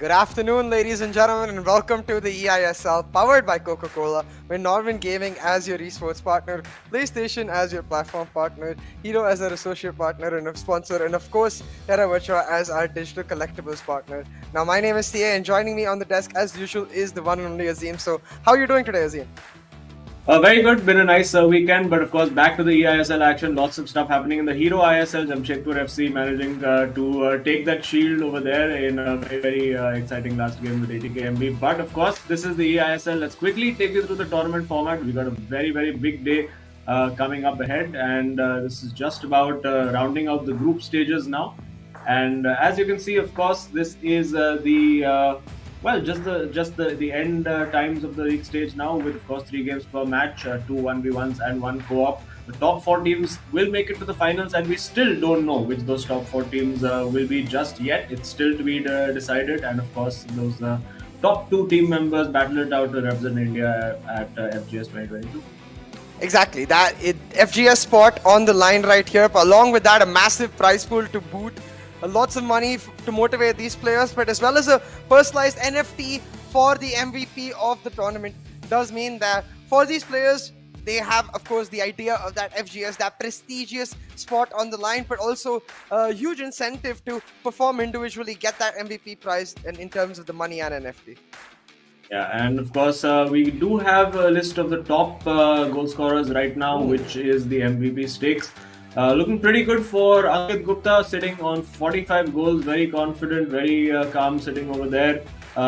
Good afternoon, ladies and gentlemen, and welcome to the eISL, powered by Coca-Cola, with Norman Gaming as your esports partner, PlayStation as your platform partner, Hero as our associate partner and a sponsor, and of course, Terra Virtua as our digital collectibles partner. Now, my name is Tia, and joining me on the desk, as usual, is the one and only Azim. So, how are you doing today, Azim? Very good. Been a nice weekend, but of course back to the eISL action. Lots of stuff happening in the Hero ISL. Jamshedpur FC managing to take that shield over there in a very exciting last game with 80k MB. But of course, this is the eISL. Let's quickly take you through the tournament format. We got a very big day coming up ahead, and this is just about rounding out the group stages now. And as you can see, of course, this is just the end times of the league stage now, with of course 3 games per match, 2 1v1s and 1 co-op. The top 4 teams will make it to the finals, and we still don't know which those top 4 teams will be just yet. It's still to be decided, and of course those top 2 team members battle it out to represent India at FGS 2022. Exactly, FGS spot on the line right here. But along with that, a massive prize pool to boot. Lots of money to motivate these players, but as well as a personalized NFT for the MVP of the tournament does mean that for these players, they have, of course, the idea of that FGS, that prestigious spot on the line, but also a huge incentive to perform individually, get that MVP prize in terms of the money and NFT. Yeah, and of course, we do have a list of the top goal scorers right now, which is the MVP stakes. Looking pretty good for Ankit Gupta, sitting on 45 goals, very confident, very calm, sitting over there.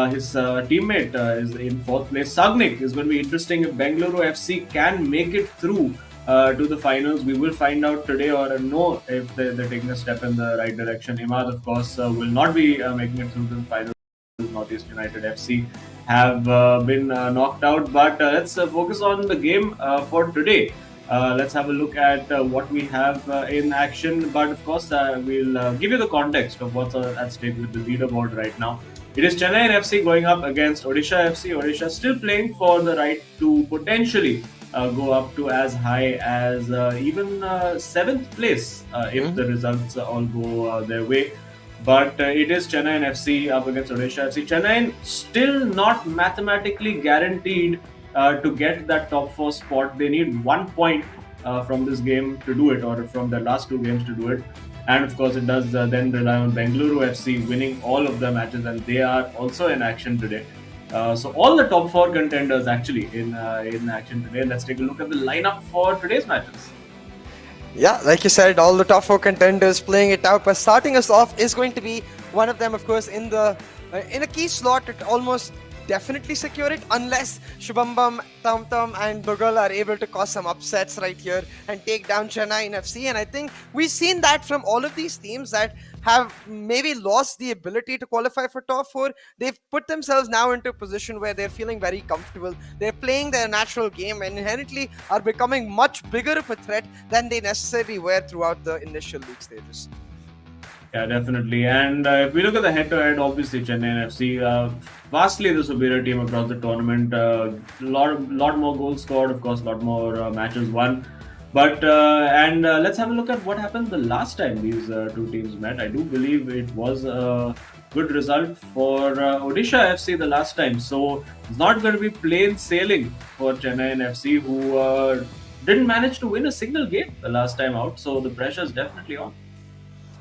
His teammate is in 4th place. Sagnik is going to be interesting if Bengaluru FC can make it through to the finals. We will find out today or know if they're taking a step in the right direction. Imad, of course, will not be making it through to the finals. Northeast United FC have been knocked out, but let's focus on the game for today. Let's have a look at what we have in action. But of course, we'll give you the context of what's at stake with the leaderboard right now. It is Chennaiyin FC going up against Odisha FC. Odisha still playing for the right to potentially go up to as high as even 7th place if the results all go their way. But it is Chennaiyin FC up against Odisha FC. Chennaiyin still not mathematically guaranteed to get that top 4 spot. They need 1 point from this game to do it, or from the last 2 games to do it. And of course, it does then rely on Bengaluru FC winning all of the matches, and they are also in action today. So all the top 4 contenders actually in action today. Let's take a look at the lineup for today's matches. Yeah, like you said, all the top 4 contenders playing it out. But starting us off is going to be one of them, of course, in a key slot to almost definitely secure it, unless Shubham, Tam and Bugal are able to cause some upsets right here and take down Chennaiyin FC. And I think we've seen that from all of these teams that have maybe lost the ability to qualify for top 4. They've put themselves now into a position where they're feeling very comfortable. They're playing their natural game and inherently are becoming much bigger of a threat than they necessarily were throughout the initial league stages. Yeah, definitely. And if we look at the head-to-head, obviously Chennaiyin FC, vastly the superior team across the tournament. Lot more goals scored, of course, a lot more matches won. But let's have a look at what happened the last time these 2 teams met. I do believe it was a good result for Odisha FC the last time. So it's not going to be plain sailing for Chennaiyin FC, who didn't manage to win a single game the last time out. So the pressure is definitely on.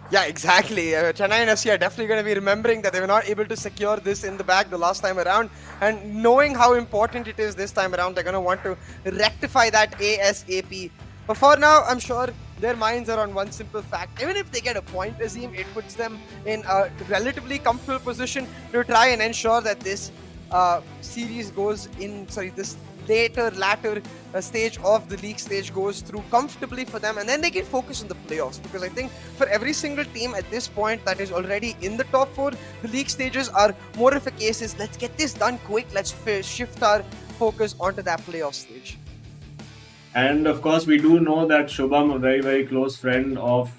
Yeah, exactly. Chennaiyin FC are definitely going to be remembering that they were not able to secure this in the bag the last time around, and knowing how important it is this time around, they're going to want to rectify that ASAP. But for now, I'm sure their minds are on one simple fact. Even if they get a point, Azim, it puts them in a relatively comfortable position to try and ensure that this series goes in, this latter stage of the league stage goes through comfortably for them, and then they can focus on the playoffs. Because I think for every single team at this point that is already in the top 4, the league stages are more of a case is let's get this done quick, let's shift our focus onto that playoff stage. And of course, we do know that Shubham, a very close friend of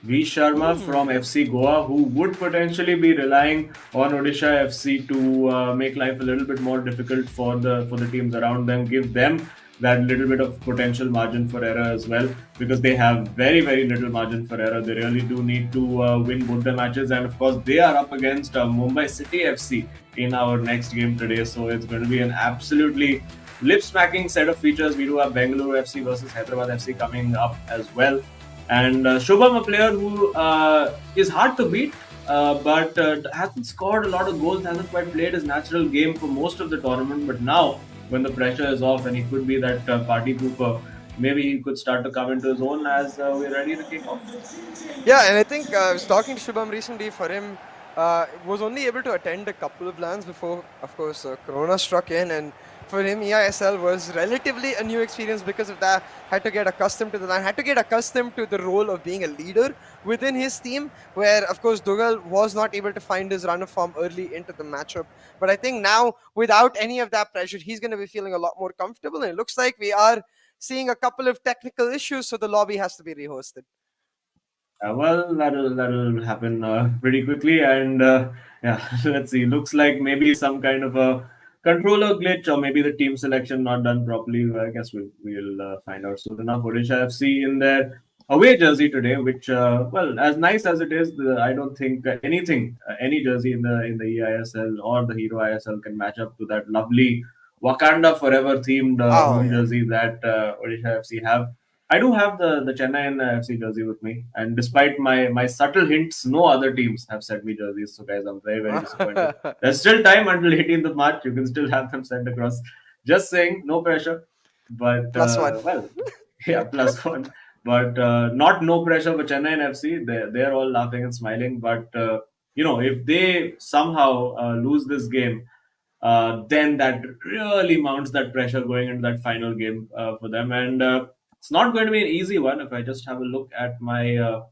V. Sharma from FC Goa, who would potentially be relying on Odisha FC to make life a little bit more difficult for the teams around them, give them that little bit of potential margin for error as well, because they have very, very little margin for error. They really do need to win both the matches. And of course, they are up against Mumbai City FC in our next game today. So it's going to be an absolutely lip smacking set of features. We do have Bengaluru FC versus Hyderabad FC coming up as well. And Shubham, a player who is hard to beat, but hasn't scored a lot of goals, hasn't quite played his natural game for most of the tournament. But now, when the pressure is off and he could be that party pooper, maybe he could start to come into his own as we're ready to kick off. Yeah, and I think I was talking to Shubham recently. For him, was only able to attend a couple of LANs before, of course, Corona struck in, and for him, eISL was relatively a new experience because of that. Had to get accustomed to the LAN, had to get accustomed to the role of being a leader within his team, where, of course, Dougal was not able to find his run of form early into the matchup. But I think now, without any of that pressure, he's going to be feeling a lot more comfortable, and it looks like we are seeing a couple of technical issues, so the lobby has to be rehosted. Well, that'll happen pretty quickly, and yeah, let's see. Looks like maybe some kind of a controller glitch, or maybe the team selection not done properly. I guess we'll find out soon enough. Odisha FC in their away jersey today, which well, as nice as it is, I don't think anything, any jersey in the eISL or the Hero ISL can match up to that lovely Wakanda Forever themed Oh, home yeah. jersey that Odisha FC have. I do have the Chennaiyin FC jersey with me, and despite my subtle hints, no other teams have sent me jerseys. So guys, I'm very, very disappointed. There's still time until 18th of March. You can still have them sent across. Just saying, no pressure. But +1. well, yeah, +1. But not no pressure for Chennaiyin FC. They're all laughing and smiling. But if they somehow lose this game, then that really mounts that pressure going into that final game for them. And it's not going to be an easy one. If I just have a look at my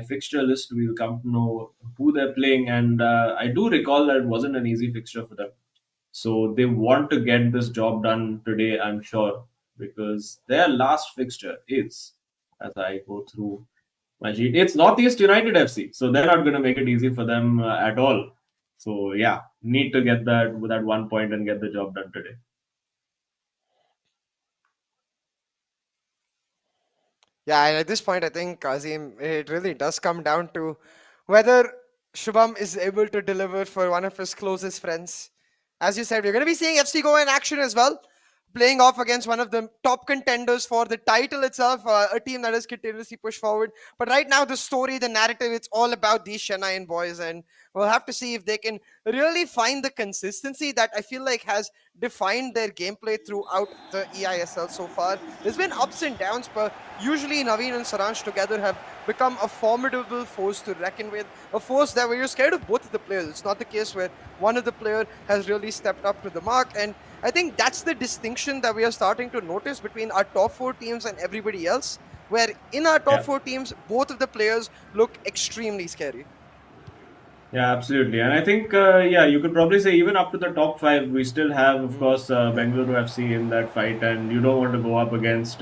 fixture list, we'll come to know who they're playing. And I do recall that it wasn't an easy fixture for them. So they want to get this job done today, I'm sure, because their last fixture is, as I go through my sheet, it's Northeast United FC. So they're not going to make it easy for them at all. So yeah, need to get that with that 1 point and get the job done today. Yeah, and at this point, I think, Kazim, it really does come down to whether Shubham is able to deliver for one of his closest friends. As you said, we're going to be seeing FC go in action as well, playing off against one of the top contenders for the title itself, a team that has continuously pushed forward. But right now, the story, the narrative, it's all about these Chennaiyin boys, and we'll have to see if they can really find the consistency that I feel like has defined their gameplay throughout the eISL so far. There's been ups and downs, but usually Naveen and Saransh together have become a formidable force to reckon with, a force that where you're scared of both of the players. It's not the case where one of the player has really stepped up to the mark, and I think that's the distinction that we are starting to notice between our top four teams and everybody else, where in our top Yeah. four teams, both of the players look extremely scary. Yeah, absolutely. And I think, yeah, you could probably say even up to the top five, we still have, of course, Bengaluru FC in that fight, and you don't want to go up against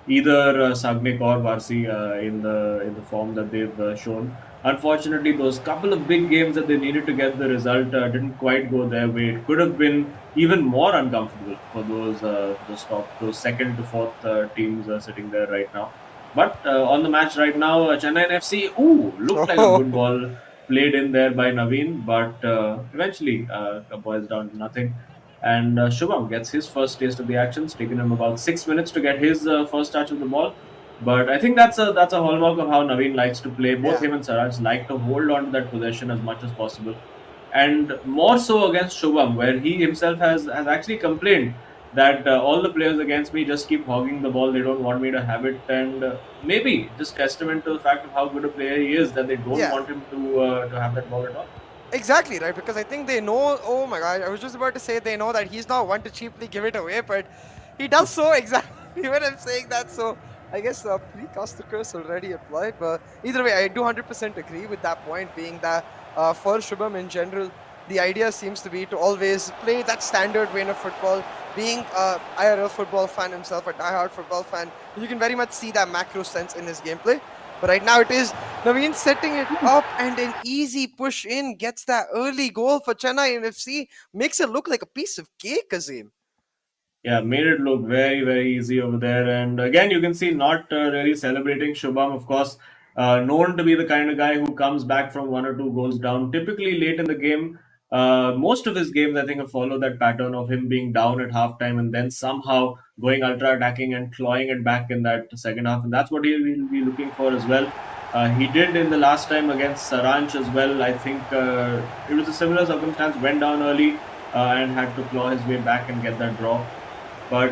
either Sagnik or Varsi in the form that they've shown. Unfortunately, those couple of big games that they needed to get the result didn't quite go their way. It could have been even more uncomfortable for those second to fourth teams sitting there right now. But on the match right now, Chennai FC, looked like a good ball played in there by Naveen, but eventually boils down to nothing. And Shubham gets his first taste of the action. It's taken him about 6 minutes to get his first touch of the ball. But I think that's a hallmark of how Naveen likes to play. Both Yeah. him and Saraj like to hold on to that possession as much as possible. And more so against Shubham, where he himself has actually complained that all the players against me just keep hogging the ball. They don't want me to have it, and maybe just testament to the fact of how good a player he is that they don't Yeah. want him to have that ball at all. Exactly, right? Because I think they know, oh my god, I was just about to say they know that he's not one to cheaply give it away, but he does so exactly when I'm saying that. So I guess pre-cast the curse already applied, but either way, I do 100% agree with that point, being that for Shubham in general, the idea seems to be to always play that standard vein of football. Being a IRL football fan himself, a die-hard football fan, you can very much see that macro sense in his gameplay. But right now it is Naveen setting it up, and an easy push in gets that early goal for Chennai FC. Makes it look like a piece of cake, Azim. Yeah, made it look very, very easy over there. And again, you can see not really celebrating Shubham, of course, known to be the kind of guy who comes back from one or two goals down. Typically, late in the game, most of his games, I think, have followed that pattern of him being down at halftime and then somehow going ultra attacking and clawing it back in that second half. And that's what he'll be looking for as well. He did in the last time against Saranch as well. I think it was a similar circumstance, went down early and had to claw his way back and get that draw. But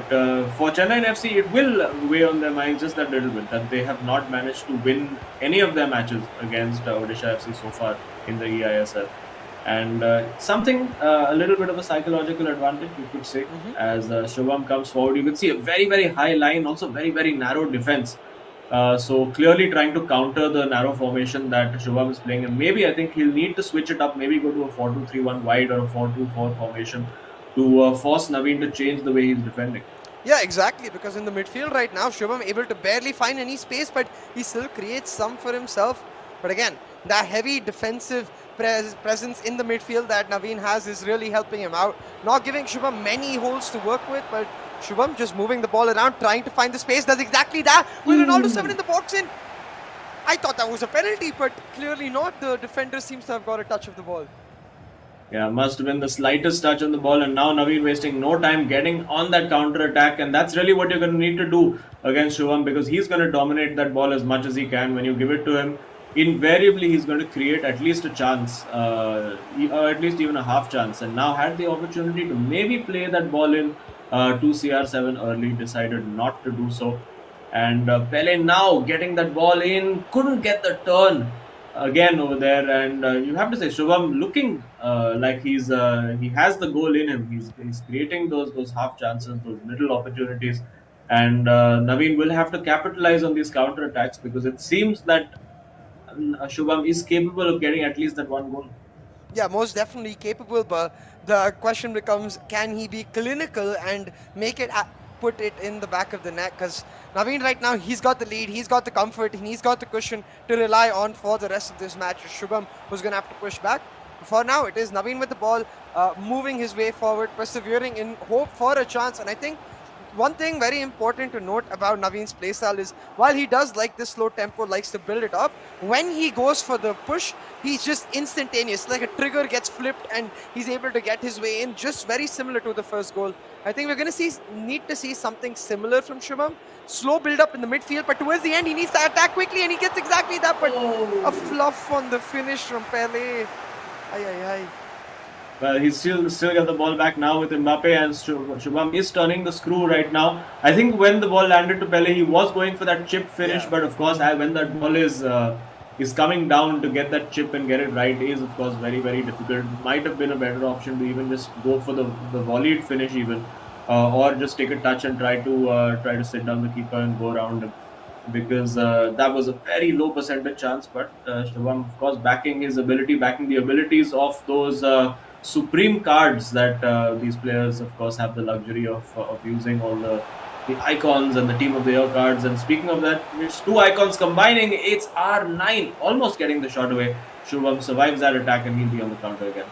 for Chennaiyin FC, it will weigh on their minds just that little bit that they have not managed to win any of their matches against Odisha FC so far in the eISL. And something, a little bit of a psychological advantage, you could say, as Shubham comes forward. You can see a very, very high line, also very, very narrow defense. So clearly trying to counter the narrow formation that Shubham is playing. And maybe I think he'll need to switch it up, maybe go to a 4-2-3-1 wide or a 4-2-4 formation to force Naveen to change the way he's defending. Yeah, exactly, because in the midfield right now, Shubham able to barely find any space, but he still creates some for himself. But again, that heavy defensive presence in the midfield that Naveen has is really helping him out. Not giving Shubham many holes to work with, but Shubham just moving the ball around, trying to find the space, does exactly that. With Ronaldo 7 in the box in. I thought that was a penalty, but clearly not. The defender seems to have got a touch of the ball. Yeah, must have been the slightest touch on the ball, and now Naveen wasting no time getting on that counter attack, and that's really what you're going to need to do against Shubham, because he's going to dominate that ball as much as he can. When you give it to him, invariably he's going to create at least a chance, or at least even a half chance. And now had the opportunity to maybe play that ball in to CR7 early, decided not to do so. And Pele now getting that ball in, couldn't get the turn again over there, and you have to say Shubham looking like he has the goal in him. He's creating those half chances, those little opportunities, and Naveen will have to capitalize on these counter attacks, because it seems that Shubham is capable of getting at least that one goal. Yeah, most definitely capable, but the question becomes, can he be clinical and make it put it in the back of the net? Because Naveen right now, he's got the lead, he's got the comfort, and he's got the cushion to rely on for the rest of this match. Shubham was going to have to push back. For now, it is Naveen with the ball, moving his way forward, persevering in hope for a chance. And I think one thing very important to note about Naveen's playstyle is, while he does like this slow tempo, likes to build it up, when he goes for the push, he's just instantaneous. Like a trigger gets flipped and he's able to get his way in, just very similar to the first goal. I think we're going to need to see something similar from Shubham. Slow build up in the midfield, but towards the end, he needs to attack quickly, and he gets exactly that. But a fluff on the finish from Pele. Ay. Well, he's still got the ball back now with Mbappe, and Shubham is turning the screw right now. I think when the ball landed to Pele, he was going for that chip finish, but of course, when that ball is coming down, to get that chip and get it right is of course very, very difficult. Might have been a better option to even just go for the volleyed finish even, or just take a touch and try to sit down the keeper and go around him, because that was a very low percentage chance. But Shubham, of course, backing the abilities of those supreme cards that these players, of course, have the luxury of using, all the icons and the team of the year cards. And speaking of that, it's two icons combining. It's R9 almost getting the shot away. Shubham survives that attack, and he'll be on the counter again.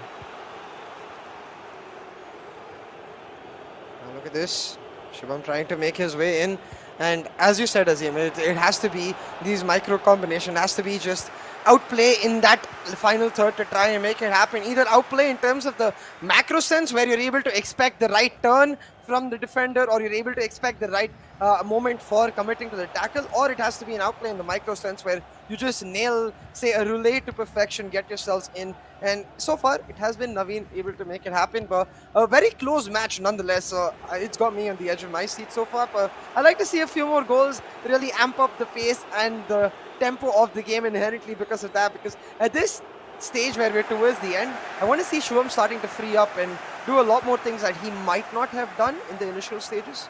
Now look at this. Shubham trying to make his way in. And as you said, Azim, it has to be these micro combination, has to be just outplay in that final third to try and make it happen. Either outplay in terms of the macro sense, where you're able to expect the right turn from the defender, or you're able to expect the right moment for committing to the tackle, or it has to be an outplay in the micro sense, where you just nail, say, a relay to perfection, get yourselves in. And so far, it has been Naveen able to make it happen, but a very close match nonetheless. It's got me on the edge of my seat so far, but I'd like to see a few more goals, really amp up the pace and the tempo of the game inherently because of that. Because at this stage where we're towards the end, I want to see Shubham starting to free up and do a lot more things that he might not have done in the initial stages.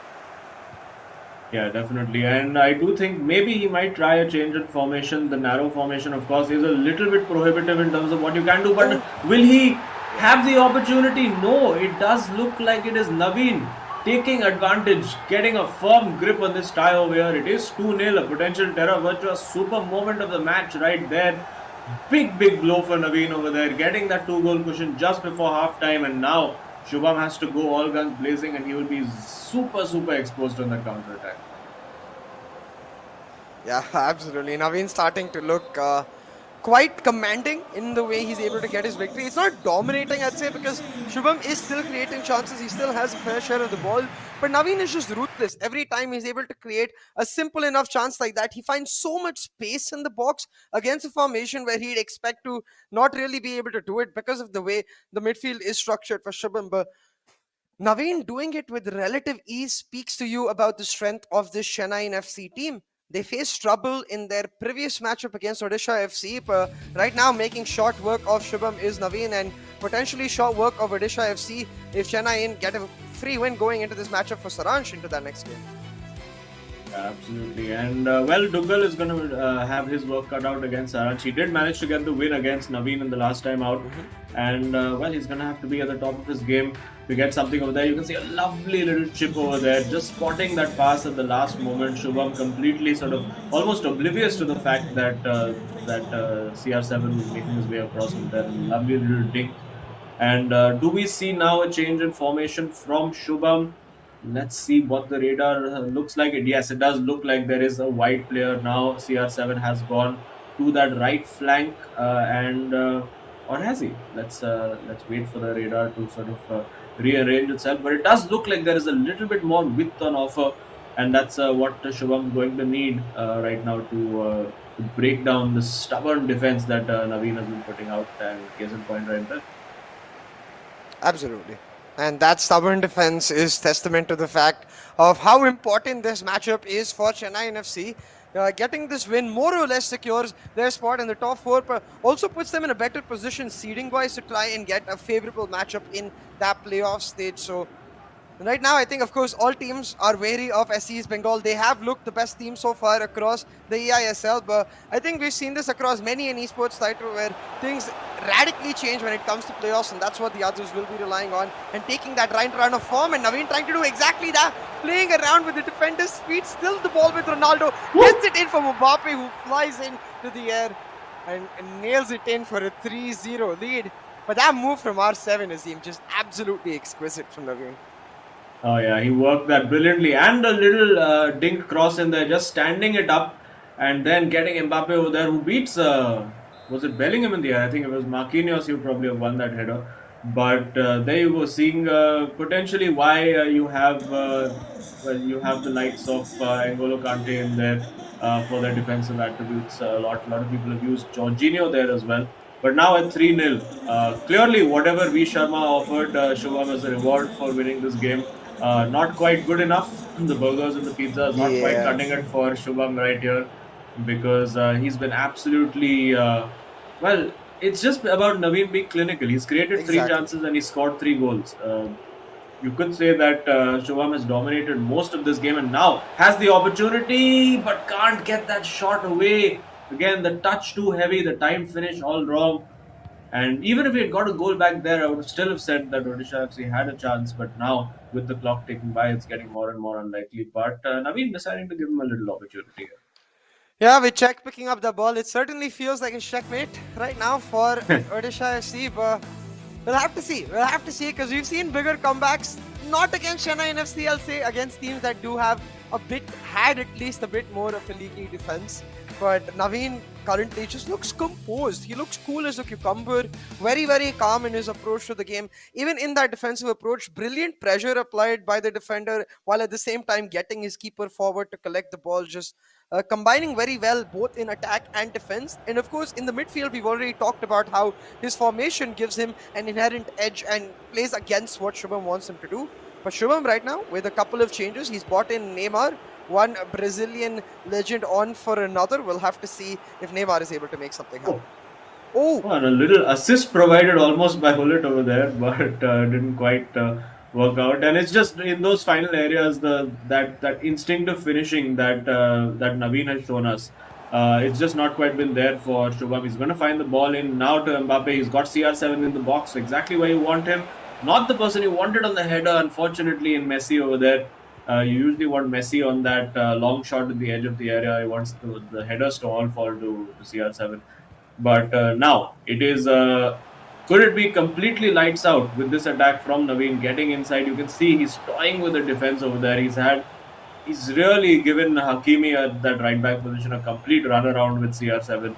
Yeah, definitely. And I do think maybe he might try a change in formation. The narrow formation, of course, is a little bit prohibitive in terms of what you can do. But will he have the opportunity? No, it does look like it is Naveen taking advantage, getting a firm grip on this tie over here. It is 2-0, a potential terra virtua, super moment of the match right there. Big blow for Naveen over there, getting that 2-goal cushion just before half time. And now Shubham has to go all guns blazing, and he will be super exposed on the counter attack. Yeah, absolutely. Naveen starting to look quite commanding in the way he's able to get his victory. It's not dominating, I'd say, because Shubham is still creating chances. He still has a fair share of the ball. But Naveen is just ruthless. Every time he's able to create a simple enough chance like that, he finds so much space in the box against a formation where he'd expect to not really be able to do it because of the way the midfield is structured for Shubham. But Naveen doing it with relative ease speaks to you about the strength of this Chennaiyin FC team. They faced trouble in their previous matchup against Odisha FC, but right now making short work of Shubham is Naveen and potentially short work of Odisha FC if Chennaiyin get a free win going into this matchup for Saransh into that next game. Absolutely. And well, Dougal is going to have his work cut out against Saranch. He did manage to get the win against Naveen in the last time out. And well, he's going to have to be at the top of his game to get something over there. You can see a lovely little chip over there, just spotting that pass at the last moment. Shubham completely sort of almost oblivious to the fact that CR7 was making his way across with that lovely little dink. And do we see now a change in formation from Shubham? Let's see what the radar looks like. Yes, it does look like there is a wide player now. CR7 has gone to that right flank, or has he? Let's wait for the radar to sort of rearrange itself. But it does look like there is a little bit more width on offer, and that's what Shubham is going to need right now to break down the stubborn defense that Naveen has been putting out. And case in point, right there. Absolutely. And that stubborn defense is testament to the fact of how important this matchup is for Chennaiyin FC. Getting this win more or less secures their spot in the top four, but also puts them in a better position seeding-wise to try and get a favorable matchup in that playoff stage. So right now, I think, of course, all teams are wary of SC's Bengal. They have looked the best team so far across the eISL, but I think we've seen this across many an esports title where things radically change when it comes to playoffs, and that's what the others will be relying on and taking that right run of form. And Naveen trying to do exactly that, playing around with the defender's speed, still the ball with Ronaldo, gets it in from Mbappe, who flies into the air and nails it in for a 3-0 lead. But that move from R7 is just absolutely exquisite from Naveen. Oh yeah, he worked that brilliantly, and a little dink cross in there, just standing it up, and then getting Mbappe over there, who beats was it Bellingham in the air? I think it was Marquinhos who probably have won that header. But there you go, seeing potentially why you have the likes of N'Golo Kante in there for their defensive attributes. A lot of people have used Jorginho there as well. But now at 3-0, clearly whatever V Sharma offered Shubham as a reward for winning this game, not quite good enough. The burgers and the pizzas not quite cutting it for Shubham right here, because he's been absolutely well. It's just about Naveen being clinical. He's created 3 chances and he scored 3 goals. You could say that Shubham has dominated most of this game and now has the opportunity but can't get that shot away. Again, the touch too heavy, the time finish all wrong. And even if he had got a goal back there, I would still have said that Odisha FC had a chance. But now, with the clock ticking by, it's getting more and more unlikely. But Naveen deciding to give him a little opportunity here. Yeah, with Czech picking up the ball, it certainly feels like a checkmate right now for Odisha FC. But we'll have to see. We'll have to see, because we've seen bigger comebacks, not against Chennaiyin FC, I'll say, against teams that do have had at least a bit more of a leaky defense. But Naveen currently just looks composed. He looks cool as a cucumber, very calm in his approach to the game. Even in that defensive approach, brilliant pressure applied by the defender, while at the same time getting his keeper forward to collect the ball, just combining very well both in attack and defense. And of course, in the midfield, we've already talked about how his formation gives him an inherent edge and plays against what Shubham wants him to do. But Shubham right now, with a couple of changes, he's brought in Neymar, one Brazilian legend on for another. We'll have to see if Neymar is able to make something happen. Oh, and a little assist provided almost by Hullet over there, but didn't quite work out. And it's just in those final areas, that instinctive finishing that Naveen has shown us. It's just not quite been there for Shubham. He's going to find the ball in now to Mbappe. He's got CR7 in the box, exactly where you want him. Not the person you wanted on the header, unfortunately, in Messi over there. You usually want Messi on that long shot at the edge of the area. He wants the headers to all fall to CR7. But now it is Could it be completely lights out with this attack from Naveen getting inside? You can see he's toying with the defense over there. He's really given Hakimi at that right back position a complete run around with CR7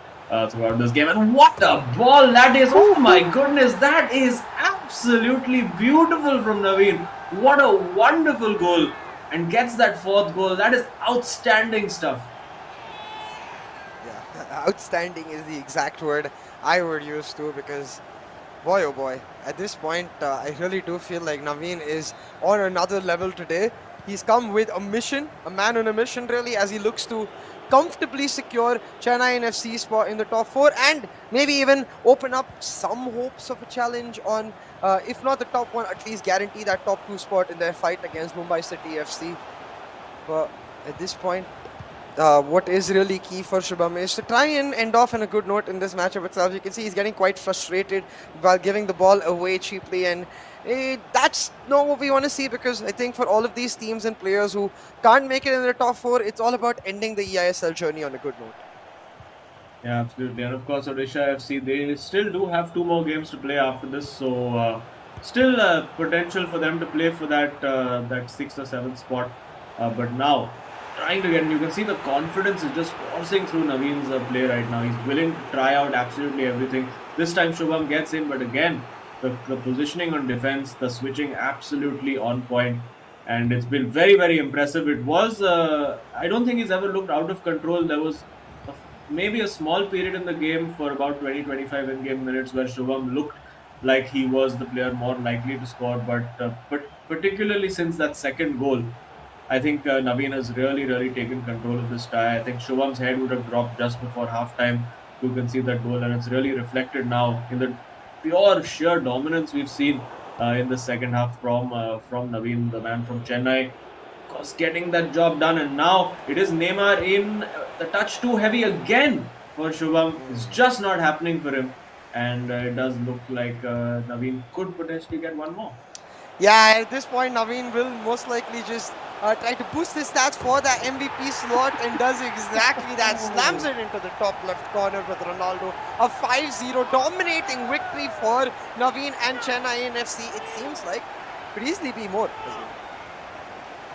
throughout this game. And what a ball that is! Oh my goodness, that is absolutely beautiful from Naveen. What a wonderful goal! And gets that fourth goal. That is outstanding stuff. Yeah, outstanding is the exact word I would use too, because boy oh boy, at this point I really do feel like Naveen is on another level today. He's come with a mission, a man on a mission really, as he looks to comfortably secure Chennaiyin FC spot in the top 4 and maybe even open up some hopes of a challenge on, if not the top 1, at least guarantee that top 2 spot in their fight against Mumbai City FC. But at this point, what is really key for Shubham is to try and end off on a good note in this matchup itself. You can see he's getting quite frustrated while giving the ball away cheaply, and that's not what we want to see, because I think for all of these teams and players who can't make it in the top 4, it's all about ending the eISL journey on a good note. Yeah, absolutely. And of course, Odisha FC, they still do have 2 more games to play after this, so still potential for them to play for that 6th or 7th spot. But now, trying to get in, you can see the confidence is just coursing through Naveen's play right now. He's willing to try out absolutely everything. This time Shubham gets in, but again, the positioning on defense, the switching absolutely on point. And it's been very, very impressive. It was, I don't think he's ever looked out of control. There was maybe a small period in the game for about 20-25 in-game minutes where Shubham looked like he was the player more likely to score. But particularly since that second goal, I think Naveen has really taken control of this tie. I think Shubham's head would have dropped just before halftime to concede that goal, and it's really reflected now in the pure sheer dominance we've seen in the second half from Naveen, the man from Chennai. Of course, getting that job done, and now it is Neymar in the touch too heavy again for Shubham. It's just not happening for him, and it does look like Naveen could potentially get one more. Yeah, at this point, Naveen will most likely just try to boost his stats for that MVP slot and does exactly that. Slams it into the top left corner with Ronaldo. A 5-0 dominating victory for Naveen and Chennaiyin FC. It seems like could easily be more.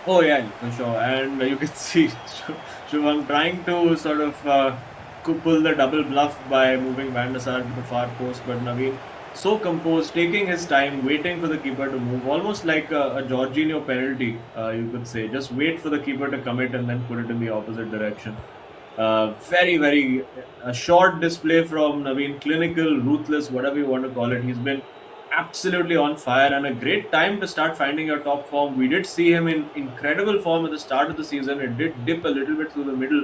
Oh yeah, for sure. And you can see Shubham trying to sort of pull the double bluff by moving Van der Sar to the far post, but Naveen so composed, taking his time, waiting for the keeper to move, almost like a Jorginho penalty, you could say. Just wait for the keeper to commit and then put it in the opposite direction. Very a short display from Naveen, clinical, ruthless, whatever you want to call it. He's been absolutely on fire, and a great time to start finding your top form. We did see him in incredible form at the start of the season. It did dip a little bit through the middle,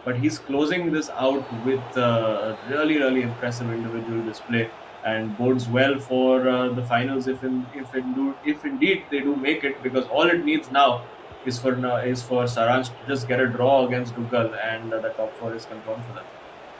but he's closing this out with a really impressive individual display, and bodes well for the finals if indeed they do make it, because all it needs now is for Saransh to just get a draw against Dugal, and the top 4 is confirmed for them.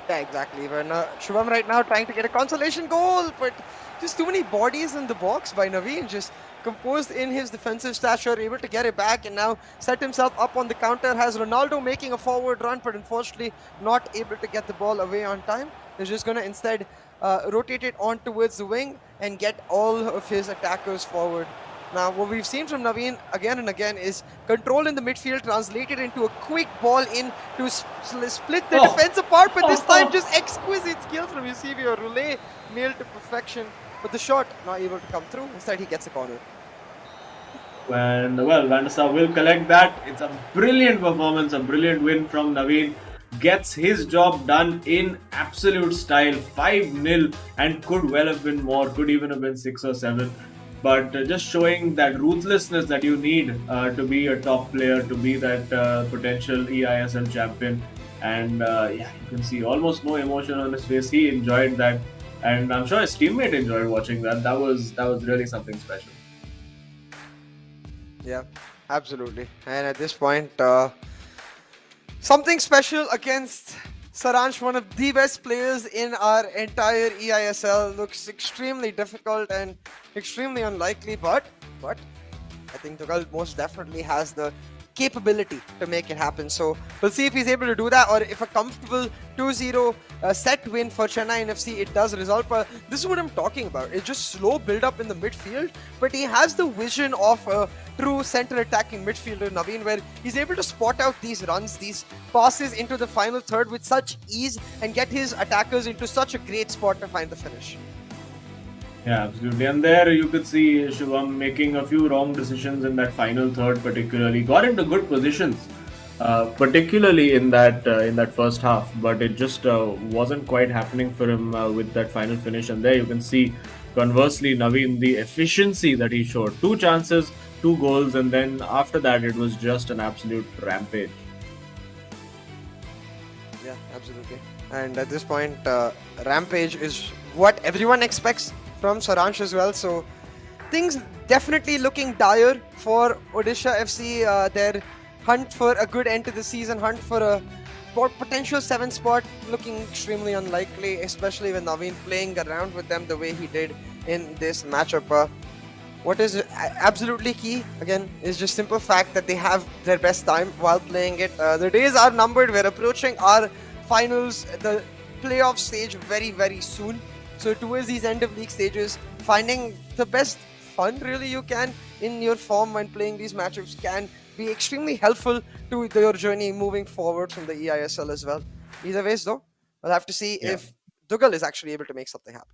Yeah, exactly. When Shubham right now trying to get a consolation goal, but just too many bodies in the box by Naveen, just composed in his defensive stature, able to get it back and now set himself up on the counter. Has Ronaldo making a forward run, but unfortunately not able to get the ball away on time. He's just going to instead rotate it on towards the wing and get all of his attackers forward. Now, what we've seen from Naveen again and again is control in the midfield translated into a quick ball in to split the defense apart, but this time just exquisite skill from Eusebio. Roulé nailed to perfection, but the shot not able to come through. Instead, he gets a corner. And well, Van der Sar will collect that. It's a brilliant performance, a brilliant win from Naveen. Gets his job done in absolute style, 5-0, and could well have been more, could even have been 6 or 7. But just showing that ruthlessness that you need to be a top player, to be that potential eISL champion. And yeah, you can see almost no emotion on his face. He enjoyed that, and I'm sure his teammate enjoyed watching that. That was really something special. Yeah, absolutely. And at this point, something special against Saransh, one of the best players in our entire eISL. Looks extremely difficult and extremely unlikely, but I think Tugal most definitely has the capability to make it happen. So we'll see if he's able to do that, or if a comfortable 2-0 set win for Chennaiyin FC it does result. But this is what I'm talking about. It's just slow build up in the midfield, but he has the vision of a true center attacking midfielder, Naveen, where he's able to spot out these runs, these passes into the final third with such ease and get his attackers into such a great spot to find the finish. Yeah, absolutely. And there you could see Shubham making a few wrong decisions in that final third, particularly. Got into good positions, particularly in that first half, but it just wasn't quite happening for him with that final finish. And there you can see, conversely, Naveen, the efficiency that he showed. 2 chances, 2 goals, and then after that, it was just an absolute rampage. Yeah, absolutely. And at this point, rampage is what everyone expects from Saransh as well. So things definitely looking dire for Odisha FC. Their hunt for a good end to the season, hunt for a potential 7th spot looking extremely unlikely, especially with Naveen playing around with them the way he did in this matchup. What is absolutely key, again, is just simple fact that they have their best time while playing it. The days are numbered. We're approaching our finals, the playoff stage very, very soon. So towards these end of league stages, finding the best fun really you can in your form when playing these matchups can be extremely helpful to your journey moving forward from the eISL as well. Either ways though, we'll have to see if Dougal is actually able to make something happen.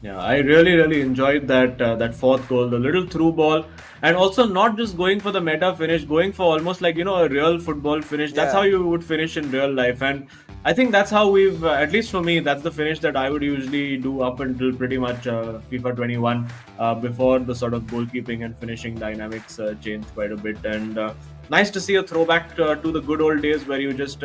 Yeah, I really enjoyed that 4th goal, the little through ball, and also not just going for the meta finish, going for almost like a real football finish. That's how you would finish in real life, and I think that's how we've, at least for me, that's the finish that I would usually do up until pretty much FIFA 21, before the sort of goalkeeping and finishing dynamics changed quite a bit. And nice to see a throwback to the good old days where you just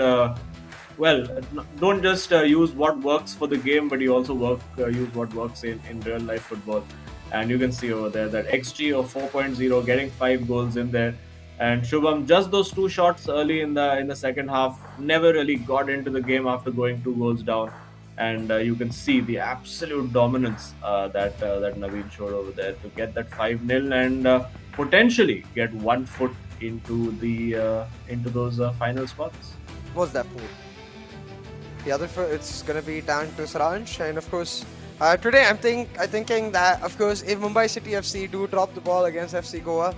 don't just use what works for the game, but you also use what works in real life football. And you can see over there that XG of 4.0, getting 5 goals in there. And Shubham, just those 2 shots early in the second half, never really got into the game after going 2 goals down. And you can see the absolute dominance that Naveen showed over there to get that 5-0 and potentially get 1 foot into those final spots. What's that for? The other foot, it's gonna be down to Saransh, and of course, today I'm thinking that of course if Mumbai City FC do drop the ball against FC Goa,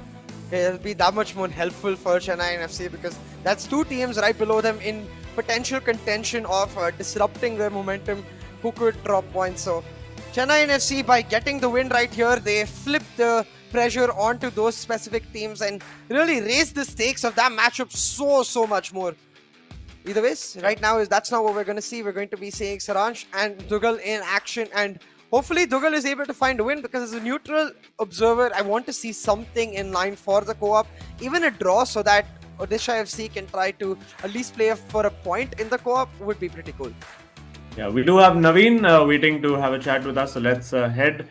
it'll be that much more helpful for Chennaiyin FC, because that's 2 teams right below them in potential contention of disrupting their momentum, who could drop points. So Chennaiyin FC, by getting the win right here, they flip the pressure onto those specific teams and really raise the stakes of that matchup so much more. Either ways, right now that's not what we're going to see. We're going to be seeing Saransh and Dougal in action, and hopefully Dougal is able to find a win, because as a neutral observer, I want to see something in line for the co-op, even a draw, so that Odisha FC can try to at least play for a point in the co-op would be pretty cool. Yeah, we do have Naveen waiting to have a chat with us, so let's head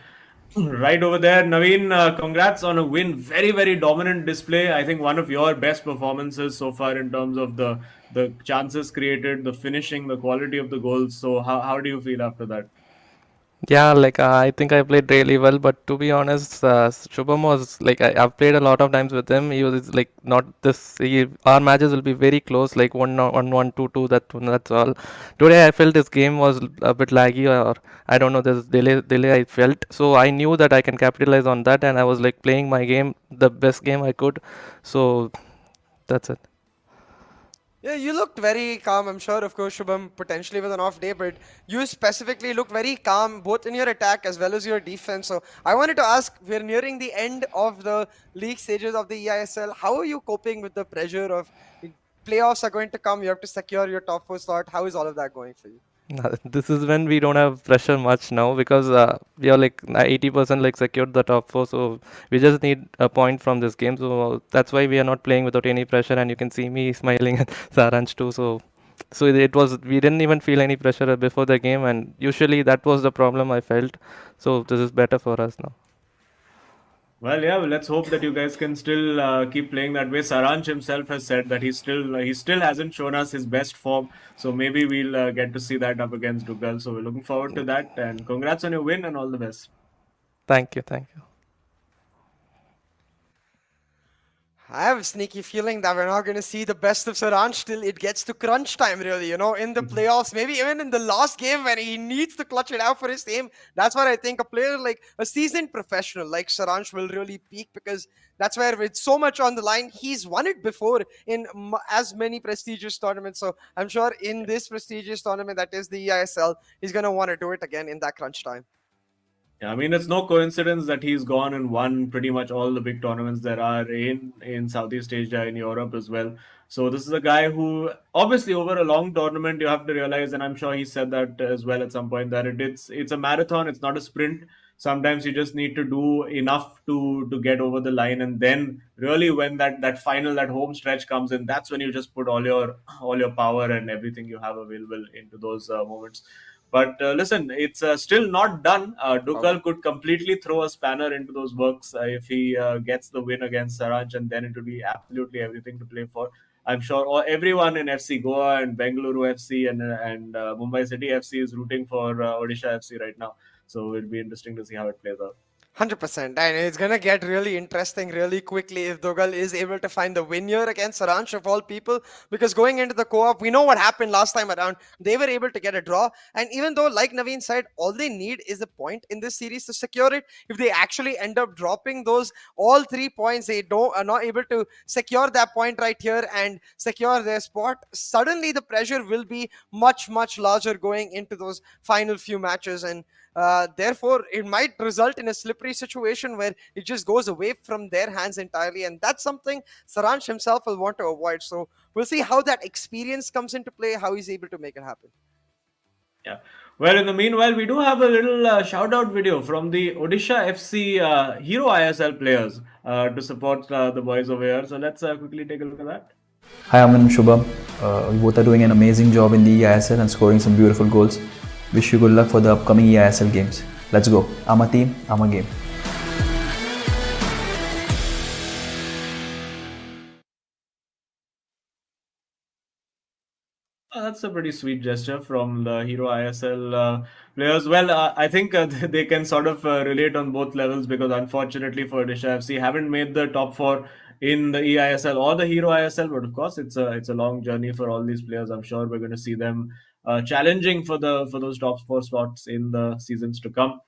right over there. Naveen, congrats on a win. Very dominant display. I think one of your best performances so far in terms of the chances created, the finishing, the quality of the goals. So how do you feel after that? Yeah, I think I played really well, but to be honest, Shubham was I've played a lot of times with him. He was not this. Our matches will be very close, like 1-1, 2-2. That's all. Today I felt this game was a bit laggy, or I don't know. There's delay I felt, so I knew that I can capitalize on that, and I was playing my game, the best game I could. So that's it. Yeah, you looked very calm. I'm sure, of course, Shubham potentially with an off day, but you specifically looked very calm both in your attack as well as your defense. So I wanted to ask, we're nearing the end of the league stages of the eISL. How are you coping with the pressure of playoffs are going to come? You have to secure your top 4 slot. How is all of that going for you? This is when we don't have pressure much now, because we are 80% secured the top 4, so we just need a point from this game. So that's why we are not playing without any pressure, and you can see me smiling at Saransh too. So it was, we didn't even feel any pressure before the game, and usually that was the problem I felt. So this is better for us now. Well, yeah, let's hope that you guys can still keep playing that way. Saransh himself has said that he still hasn't shown us his best form, so maybe we'll get to see that up against Dougal. So we're looking forward to that, and congrats on your win and all the best. Thank you. I have a sneaky feeling that we're not going to see the best of Saransh till it gets to crunch time, really. In the playoffs, maybe even in the last game when he needs to clutch it out for his team. That's where I think a player like a seasoned professional like Saransh will really peak, because that's where with so much on the line, he's won it before in as many prestigious tournaments. So I'm sure in this prestigious tournament that is the eISL, he's going to want to do it again in that crunch time. Yeah, I mean, it's no coincidence that he's gone and won pretty much all the big tournaments there are in Southeast Asia, in Europe as well. So this is a guy who, obviously, over a long tournament, you have to realize, and I'm sure he said that as well at some point, that it's a marathon, it's not a sprint. Sometimes you just need to do enough to get over the line, and then really when that final, that home stretch comes in, that's when you just put all your power and everything you have available into those moments. But listen, it's still not done. Dukal could completely throw a spanner into those works if he gets the win against Saranch, and then it will be absolutely everything to play for. I'm sure everyone in FC Goa and Bengaluru FC and Mumbai City FC is rooting for Odisha FC right now. So it'll be interesting to see how it plays out. 100%, and it's gonna get really interesting really quickly if Dogal is able to find the win here against Saransh of all people, because going into the co-op, we know what happened last time around. They were able to get a draw, and even though, like Naveen said, all they need is a point in this series to secure it. If they actually end up dropping those all 3 points, they are not able to secure that point right here and secure their spot. Suddenly, the pressure will be much larger going into those final few matches, and therefore, it might result in a slippery situation where it just goes away from their hands entirely, and that's something Saransh himself will want to avoid. So we'll see how that experience comes into play, how he's able to make it happen. Yeah. Well, in the meanwhile, we do have a little shout-out video from the Odisha FC Hero ISL players to support the boys over here. So let's quickly take a look at that. Hi, I'm Shubham. We both are doing an amazing job in the eISL and scoring some beautiful goals. Wish you good luck for the upcoming eISL games. Let's go. I'm a team, I'm a game. That's a pretty sweet gesture from the Hero ISL players. Well, I think they can sort of relate on both levels, because unfortunately for Odisha FC, haven't made the top 4 in the eISL or the Hero ISL. But of course, it's a long journey for all these players. I'm sure we're going to see them challenging for those top 4 spots in the seasons to come.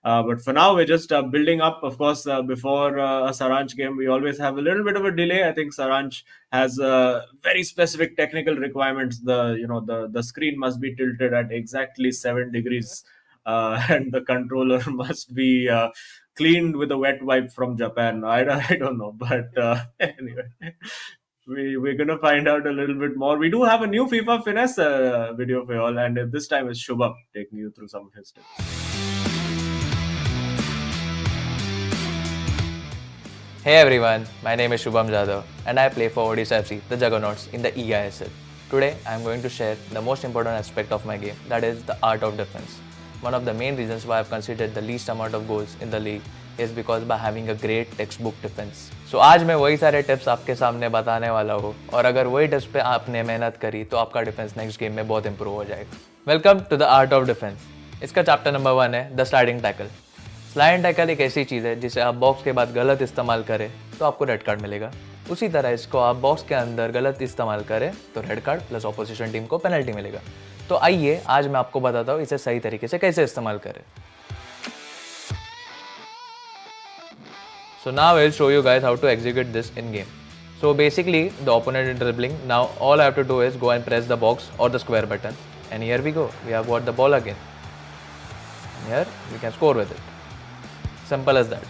But for now, we're just building up. Of course, before a Saranch game, we always have a little bit of a delay. I think Saranch has very specific technical requirements. The screen must be tilted at exactly 7 degrees, and the controller must be cleaned with a wet wipe from Japan. I don't know, but anyway. We're going to find out a little bit more. We do have a new FIFA Finesse video for you all, and this time it's Shubham taking you through some of his tips. Hey everyone, my name is Shubham Jadhav and I play for Odisha FC, the Juggernauts, in the eISL. Today, I am going to share the most important aspect of my game, that is the art of defense. One of the main reasons why I have considered the least amount of goals in the league is because by having a great textbook defense. So आज मैं वही सारे tips आपके सामने बताने वाला हूँ, और अगर वही टिप्स पे आपने मेहनत करी तो आपका डिफेंस नेक्स्ट गेम में बहुत इंप्रूव हो जाएगा. Welcome to the art of defence. इसका चैप्टर नंबर 1 है the sliding tackle. Sliding tackle एक ऐसी चीज़ है जिसे आप बॉक्स के बाद गलत इस्तेमाल करें तो आपको रेड कार्ड मिलेगा. उसी तरह इसको आप बॉक्स के अंदर गलत इस्तेमाल करें तो red card plus opposition team को पेनल्टी मिलेगा. तो आइए आज मैं आपको बताता हूँ इसे सही तरीके से कैसे इस्तेमाल करें. So now I will show you guys how to execute this in game. So basically the opponent is dribbling. Now all I have to do is go and press the box or the square button, and here we go. We have got the ball again. And here we can score with it. Simple as that.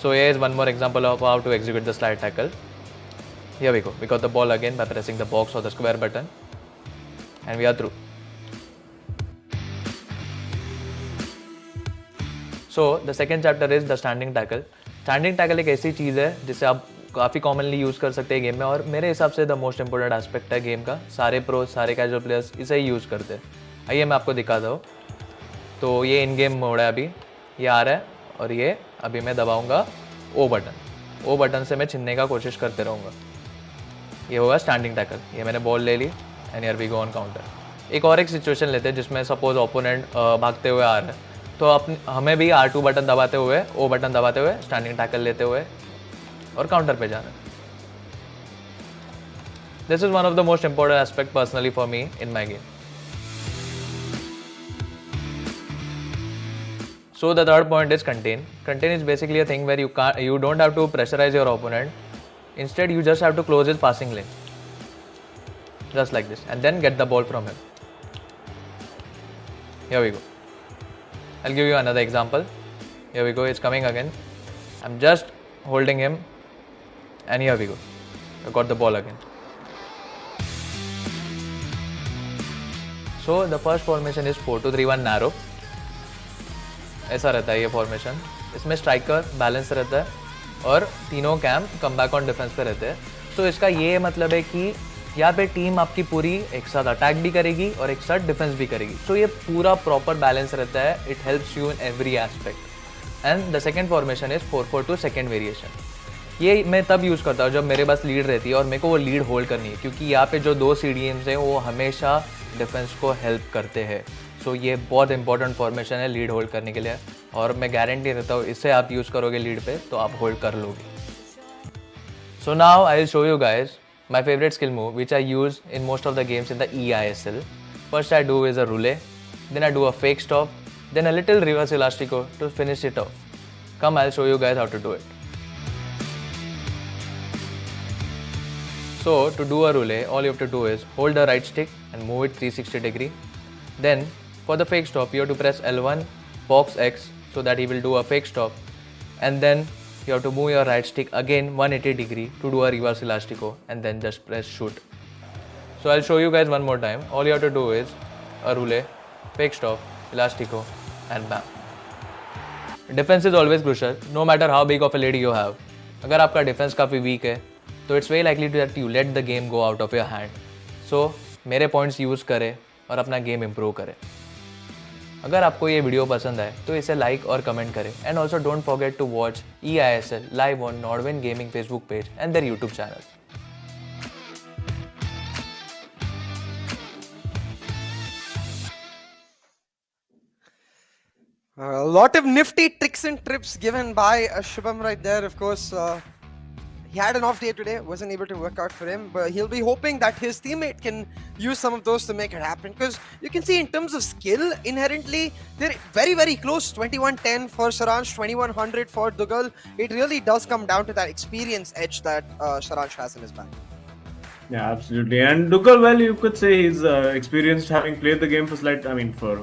So here is one more example of how to execute the slide tackle. Here we go. We got the ball again by pressing the box or the square button, and we are through. So the second chapter is the standing tackle. Standing tackle एक ऐसी चीज़ है जिसे आप काफ़ी commonly use कर सकते हैं game में, और मेरे हिसाब से द मोस्ट इंपॉर्टेंट एस्पेक्ट है गेम का. सारे प्रो, सारे कैजुअल प्लेयर्स इसे ही यूज़ करते हैं. आइए मैं आपको दिखाता हूँ. तो ये इन गेम मोड है, अभी ये आ रहा है, और ये अभी मैं दबाऊँगा ओ बटन. ओ बटन से मैं छीनने का कोशिश करते रहूँगा. ये होगा स्टैंडिंग टैकल. ये मैंने बॉल ले ली and here we go on counter. एक और एक सिचुएशन लेते हैं जिसमें सपोज ओपोनेंट भागते हुए आ रहा है, तो हमें भी R2 बटन दबाते हुए, O बटन दबाते हुए, स्टैंडिंग टैकल लेते हुए और काउंटर पे जाना है. This is one of the most important aspect personally for me in my game. So the third point is contain. Contain is basically a thing where you don't have to pressurize your opponent. Instead, you just have to close his passing lane, just like this, and then get the ball from him. Here we go. I'll give you another example. Here we go. It's coming again. I'm just holding him, and here we go. I got the ball again. So the first formation is 4-2-3-1 narrow. ऐसा रहता है ये formation. इसमें striker balance रहता है और तीनों camp come back on defence पे रहते हैं. तो इसका ये मतलब है कि यहाँ पे टीम आपकी पूरी एक साथ अटैक भी करेगी और एक साथ डिफेंस भी करेगी. सो ये पूरा प्रॉपर बैलेंस रहता है. It helps you in every aspect. And the second formation is 4-4-2 second variation. ये मैं तब यूज़ करता हूँ जब मेरे पास लीड रहती है और मेरे को वो लीड होल्ड करनी है, क्योंकि यहाँ पे जो दो CDMs हैं वो हमेशा डिफेंस को हेल्प करते हैं. सो ये बहुत इंपॉर्टेंट फॉर्मेशन है लीड होल्ड करने के लिए, और मैं गारंटी देता हूँ इससे आप यूज़ करोगे लीड पे तो आप होल्ड कर लोगे. So now I will show you guys my favorite skill move which I use in most of the games in the eISL. First I do is a roulette, then I do a fake stop, then a little reverse elastico to finish it off. Come, I'll show you guys how to do it. So to do a roulette, all you have to do is hold the right stick and move it 360 degree. Then for the fake stop, you have to press L1, box X so that he will do a fake stop, and then you have to move your right stick again 180 degree to do a reverse elastico, and then just press shoot. So I'll show you guys one more time. All you have to do is a roulette, fake stop, elastico, and bam. Defense is always crucial, no matter how big of a lead you have. अगर आपका defense काफ़ी weak है तो it's very likely that you let the game go out of your hand. So मेरे points use करें और अपना game improve करें. अगर आपको ये वीडियो पसंद आए तो इसे लाइक और कमेंट करें. And also don't forget to watch eISL live on नॉर्वेन gaming Facebook page and their YouTube channel. A lot of nifty tricks and trips given by Shubham right there. Of course, he had an off day today, wasn't able to work out for him, but he'll be hoping that his teammate can use some of those to make it happen, because you can see in terms of skill, inherently, they're very, very close. 2110 for Saransh, 2100 for Dugal. It really does come down to that experience edge that Saransh has in his back. Yeah, absolutely. And Dugal, well, you could say he's experienced, having played the game for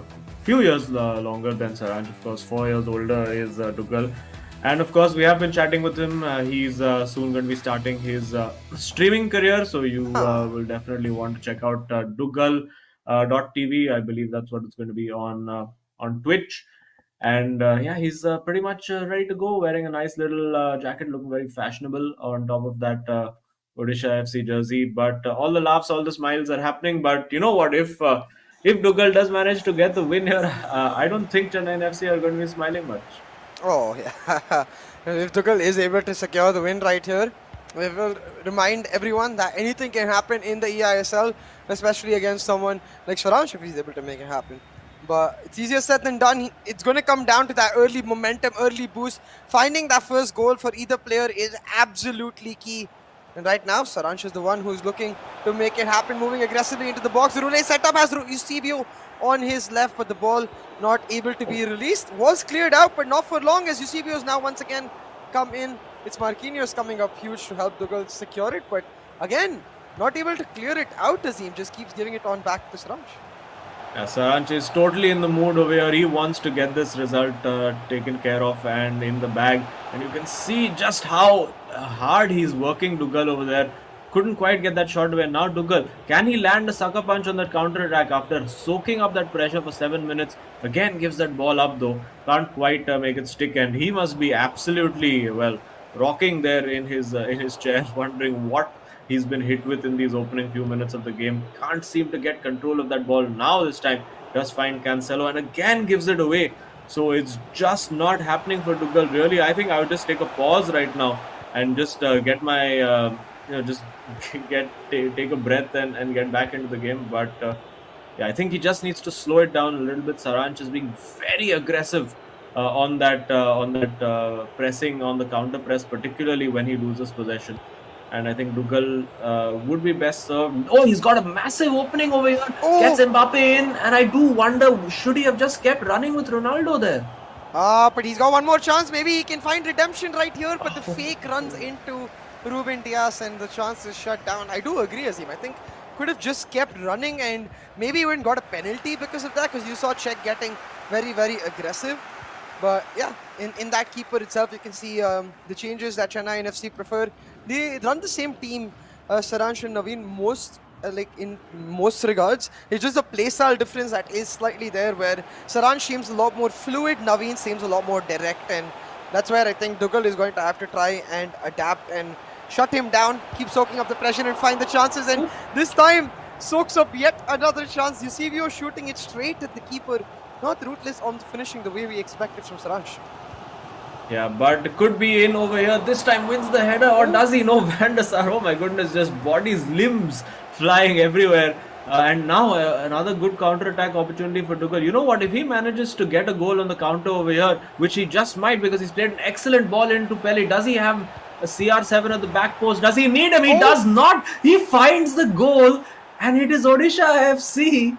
few years longer than Saransh. Of course, 4 years older is Dugal. And of course, we have been chatting with him. He's soon going to be starting his streaming career, so you will definitely want to check out Dugal.tv. I believe that's what it's going to be on Twitch. And yeah, he's pretty much ready to go, wearing a nice little jacket, looking very fashionable on top of that Odisha FC jersey. But all the laughs, all the smiles are happening. But you know what? If Dugal does manage to get the win here, I don't think Chennaiyin FC are going to be smiling much. Oh, yeah. If Dugal is able to secure the win right here, we will remind everyone that anything can happen in the eISL, especially against someone like Saransh if he's able to make it happen. But it's easier said than done. It's going to come down to that early momentum, early boost. Finding that first goal for either player is absolutely key. And right now, Saransh is the one who's looking to make it happen, moving aggressively into the box. The roulette setup has Eusebio on his left, but the ball not able to be released. Was cleared out, but not for long, as Eusebio's now once again come in. It's Marquinhos coming up huge to help Dugal secure it, but again, not able to clear it out. Azim just keeps giving it on back to Saransh. Yeah, Saransh is totally in the mood over here. He wants to get this result taken care of and in the bag. And you can see just how hard he's working Dugal over there. Couldn't quite get that shot away. Now Dugal, can he land a sucker punch on that counter attack after soaking up that pressure for 7 minutes? Again gives that ball up though. Can't quite make it stick, and he must be absolutely, well, rocking there in his chair, wondering what he's been hit with in these opening few minutes of the game. Can't seem to get control of that ball. Now this time does find Cancelo and again gives it away. So it's just not happening for Dugal. Really, I think I would just take a pause right now and just get my just take a breath and get back into the game. But yeah, I think he just needs to slow it down a little bit. Saransh is being very aggressive on that pressing, on the counter press, particularly when he loses possession. And I think Dugal would be best served. Oh, he's got a massive opening over here. Oh. Gets Mbappe in, and I do wonder, should he have just kept running with Ronaldo there? But he's got one more chance. Maybe he can find redemption right here. But the fake runs into Ruben Dias, and the chance is shut down. I do agree, Azim. I think could have just kept running, and maybe even got a penalty because of that. Because you saw Czech getting very, very aggressive. But yeah, in that keeper itself, you can see the changes that Chennaiyin FC prefer. They run the same team, Saransh and Naveen, in most regards. It's just the playstyle difference that is slightly there, where Saransh seems a lot more fluid, Naveen seems a lot more direct, and that's where I think Dugal is going to have to try and adapt and shut him down, keep soaking up the pressure and find the chances, and this time soaks up yet another chance. Eusebio shooting it straight at the keeper, not ruthless on finishing the way we expected from Saransh. Yeah, but could be in over here. This time wins the header, or does he? No, Van der Sar. Oh my goodness, just bodies, limbs flying everywhere. And now another good counter-attack opportunity for Dugal. You know what? If he manages to get a goal on the counter over here, which he just might because he's played an excellent ball into Pele, does he have a CR7 at the back post? Does he need him? He does not. He finds the goal, and it is Odisha FC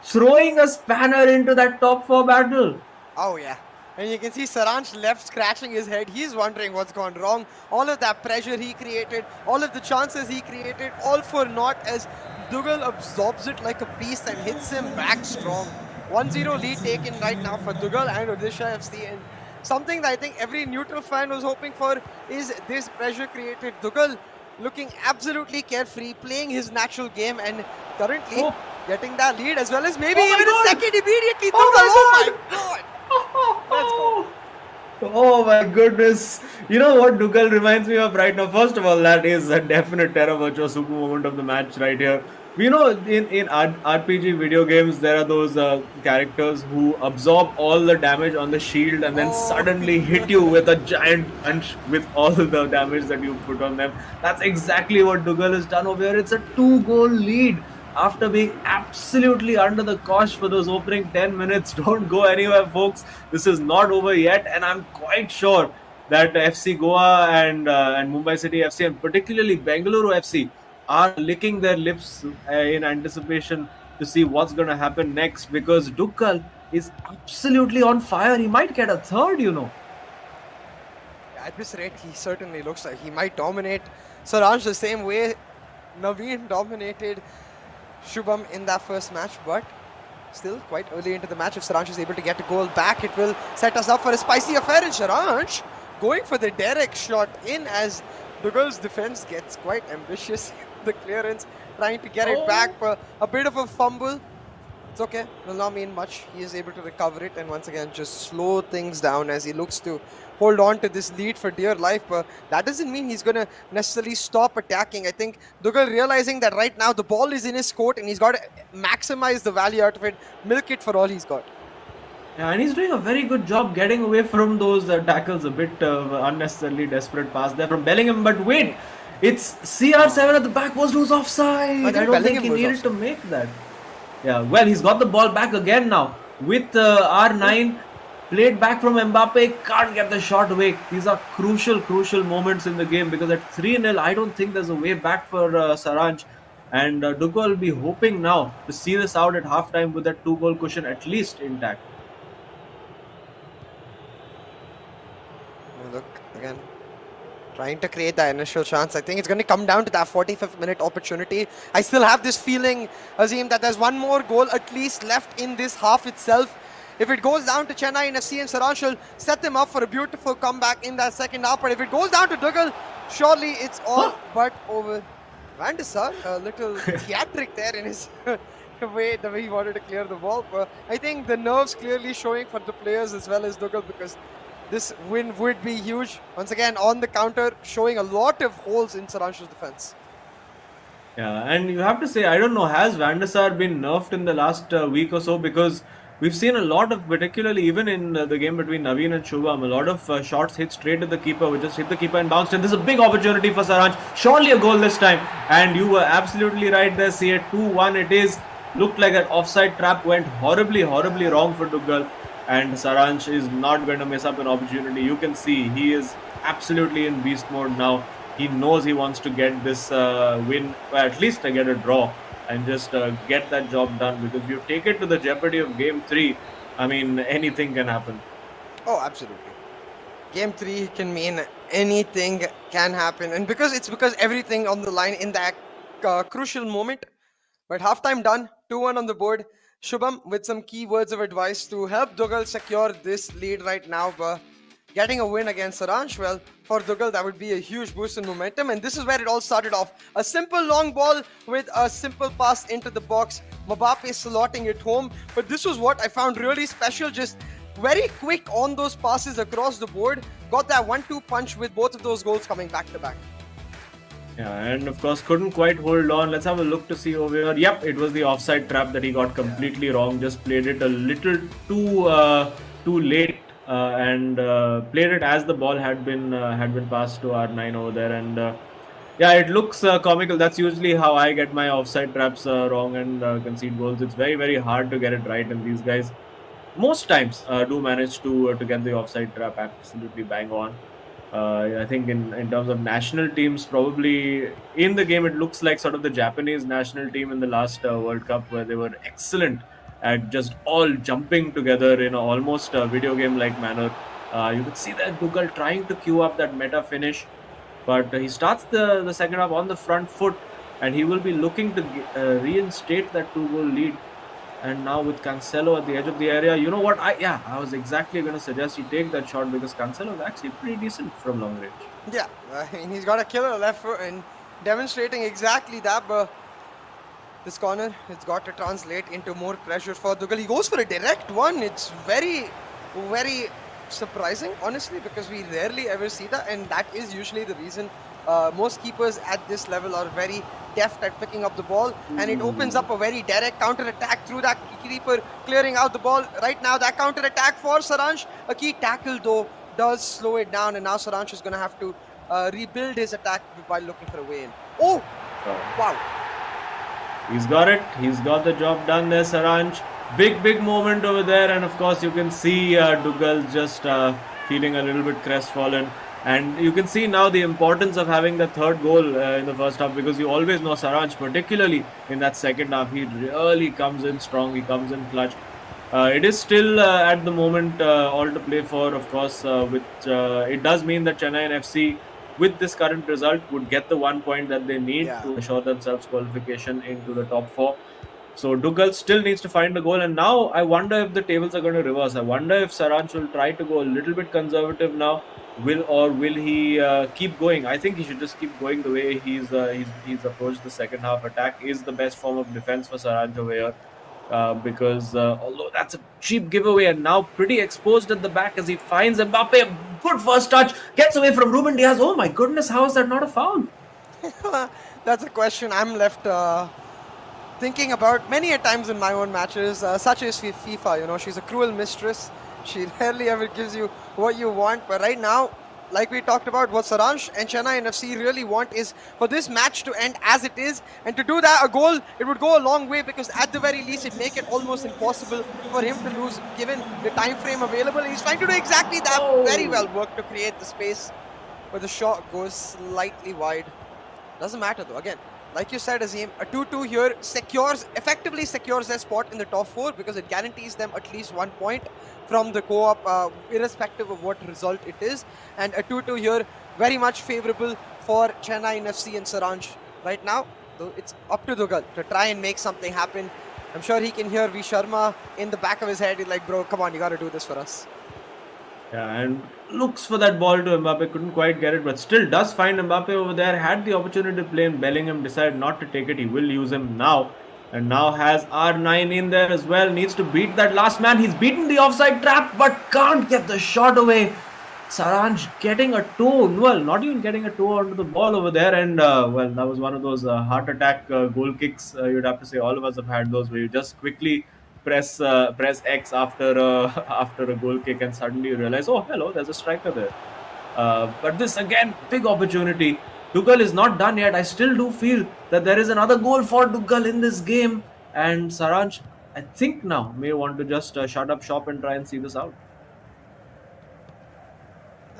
throwing a spanner into that top four battle. Oh yeah. And you can see Saransh left scratching his head. He's wondering what's gone wrong. All of that pressure he created, all of the chances he created, all for naught as Dugal absorbs it like a beast and hits him back strong. 1-0 lead taken right now for Dugal and Odisha FC. And something that I think every neutral fan was hoping for is this pressure created. Dugal looking absolutely carefree, playing his natural game, and currently getting that lead as well as maybe even a second immediately. Oh my God! Let's go. Oh my goodness. You know what Dugal reminds me of right now? First of all, that is a definite Terra Virtua Suku moment of the match right here. You know, in RPG video games, there are those characters who absorb all the damage on the shield and then suddenly hit you with a giant punch with all the damage that you put on them. That's exactly what Dugal has done over here. It's a 2-goal lead. After being absolutely under the cosh for those opening 10 minutes. Don't go anywhere, folks. This is not over yet, and I'm quite sure that FC Goa and Mumbai City FC, and particularly Bengaluru FC, are licking their lips in anticipation to see what's going to happen next, because Dugal is absolutely on fire. He might get a third, you know. At this rate, he certainly looks like he might dominate Saransh the same way Naveen dominated Shubham in that first match, but still quite early into the match. If Saransh is able to get a goal back, it will set us up for a spicy affair. And Saransh going for the direct shot in as Dugal's defense gets quite ambitious. The clearance, trying to get it back, but a bit of a fumble. It's okay, will not mean much. He is able to recover it and once again just slow things down as he looks to hold on to this lead for dear life. But that doesn't mean he's going to necessarily stop attacking. I think Dugal realizing that right now the ball is in his court and he's got to maximize the value out of it, milk it for all he's got. Yeah, and he's doing a very good job getting away from those tackles. A bit unnecessarily desperate pass there from Bellingham. But wait, it's CR7 at the back post who's offside. I don't think he needed to make that. Yeah, well, he's got the ball back again now with R9. Played back from Mbappe, can't get the shot away. These are crucial moments in the game, because at 3-0, I don't think there's a way back for Saransh. And Dugal will be hoping now to see this out at halftime with that 2-goal cushion at least intact. Look, again, trying to create that initial chance. I think it's going to come down to that 45th minute opportunity. I still have this feeling, Azim, that there's one more goal at least left in this half itself. If it goes down to Chennaiyin FC and Saransh will set them up for a beautiful comeback in that second half. But if it goes down to Dugal, surely it's all but over. Van der Sar, a little theatric there in his the way he wanted to clear the ball. But I think the nerves clearly showing for the players as well as Dugal, because this win would be huge. Once again, on the counter, showing a lot of holes in Saransh's defense. Yeah, and you have to say, I don't know, has Van der Sar been nerfed in the last week or so? Because we've seen a lot of, particularly even in the game between Naveen and Shubham, a lot of shots hit straight at the keeper, which just hit the keeper and bounced. And this is a big opportunity for Saransh. Surely a goal this time. And you were absolutely right there. See it, 2-1 it is. Looked like an offside trap went horribly wrong for Dugal. and Saransh is not going to miss up an opportunity. You can see he is absolutely in beast mode now. He knows he wants to get this win, or at least to get a draw, and just get that job done, because if you take it to the jeopardy of game 3, I mean, anything can happen. Oh, absolutely. Game 3 can mean anything can happen, and because everything on the line in that crucial moment. But halftime done, 2-1 on the board. Shubham with some key words of advice to help Dugal secure this lead right now. Getting a win against Saransh, well, for Dugal that would be a huge boost in momentum, and this is where it all started off. A simple long ball with a simple pass into the box. Mbappe slotting it home, but this was what I found really special. Just very quick on those passes across the board. Got that 1-2 punch with both of those goals coming back to back. Yeah, and of course couldn't quite hold on. Let's have a look to see over here. Yep, it was the offside trap that he got completely wrong. Just played it a little too late, and played it as the ball had been passed to R9 over there. And yeah, it looks comical. That's usually how I get my offside traps wrong and concede goals. It's very, very hard to get it right, and these guys most times do manage to get the offside trap absolutely bang on. I think in terms of national teams, probably in the game, it looks like sort of the Japanese national team in the last World Cup, where they were excellent at just all jumping together in a almost video game-like manner. You could see that Dugal trying to queue up that meta finish, but he starts the second half on the front foot, and he will be looking to reinstate that 2-goal lead. And now with Cancelo at the edge of the area, you know what? I was exactly going to suggest he take that shot, because Cancelo is actually pretty decent from long range. Yeah, I mean, he's got a killer left foot and demonstrating exactly that. But this corner, it's got to translate into more pressure for Dugal. He goes for a direct one. It's very, very surprising, honestly, because we rarely ever see that, and that is usually the reason. Most keepers at this level are very deft at picking up the ball, and it opens up a very direct counter-attack through that keeper, clearing out the ball. Right now, that counter-attack for Saransh, a key tackle though, does slow it down, and now Saransh is going to have to rebuild his attack by looking for a way in. Oh, wow. He's got it. He's got the job done there, Saransh. Big moment over there, and of course you can see Dugal just feeling a little bit crestfallen. And you can see now the importance of having the third goal in the first half, because you always know Saransh, particularly in that second half, he really comes in strong, he comes in clutch. It is still at the moment all to play for, of course, which it does mean that Chennaiyin FC, with this current result, would get the 1 point that they need to ensure themselves qualification into the top 4. So Dugal still needs to find a goal, and now I wonder if the tables are going to reverse. I wonder if Saransh will try to go a little bit conservative now. Will he keep going? I think he should just keep going the way he's approached the second half. Attack is the best form of defense for Saransh over here, because although that's a cheap giveaway, and now pretty exposed at the back as he finds Mbappe. A good first touch, gets away from Ruben Diaz. Oh my goodness, how is that not a foul? That's a question I'm left thinking about many a times in my own matches, such as FIFA. You know, she's a cruel mistress. She rarely ever gives you what you want. But right now, like we talked about, what Saransh and Chennaiyin FC really want is for this match to end as it is. And to do that, a goal, it would go a long way, because at the very least, it make it almost impossible for him to lose given the time frame available. He's trying to do exactly that. Very well worked to create the space, but the shot goes slightly wide. Doesn't matter though. Again, like you said, Azim, a 2-2 here effectively secures their spot in the top 4, because it guarantees them at least 1 point from the co-op, irrespective of what result it is. And a 2-2 here, very much favorable for Chennaiyin FC and Saransh. Right now, though, it's up to Dugal to try and make something happen. I'm sure he can hear V. Sharma in the back of his head. He's like, bro, come on, you got to do this for us. Yeah, and looks for that ball to Mbappe, couldn't quite get it, but still does find Mbappe over there. Had the opportunity to play in Bellingham, decided not to take it. He will use him now, and now has R9 in there as well. Needs to beat that last man. He's beaten the offside trap, but can't get the shot away. Saransh getting a toe, well, not even getting a toe onto the ball over there, and well, that was one of those heart attack goal kicks. You'd have to say all of us have had those, where you just quickly press X after a goal kick, and suddenly you realize, oh hello, there's a striker there. But this again, big opportunity. Dugal is not done yet. I still do feel that there is another goal for Dugal in this game, and Saransh I think now may want to just shut up shop and try and see this out.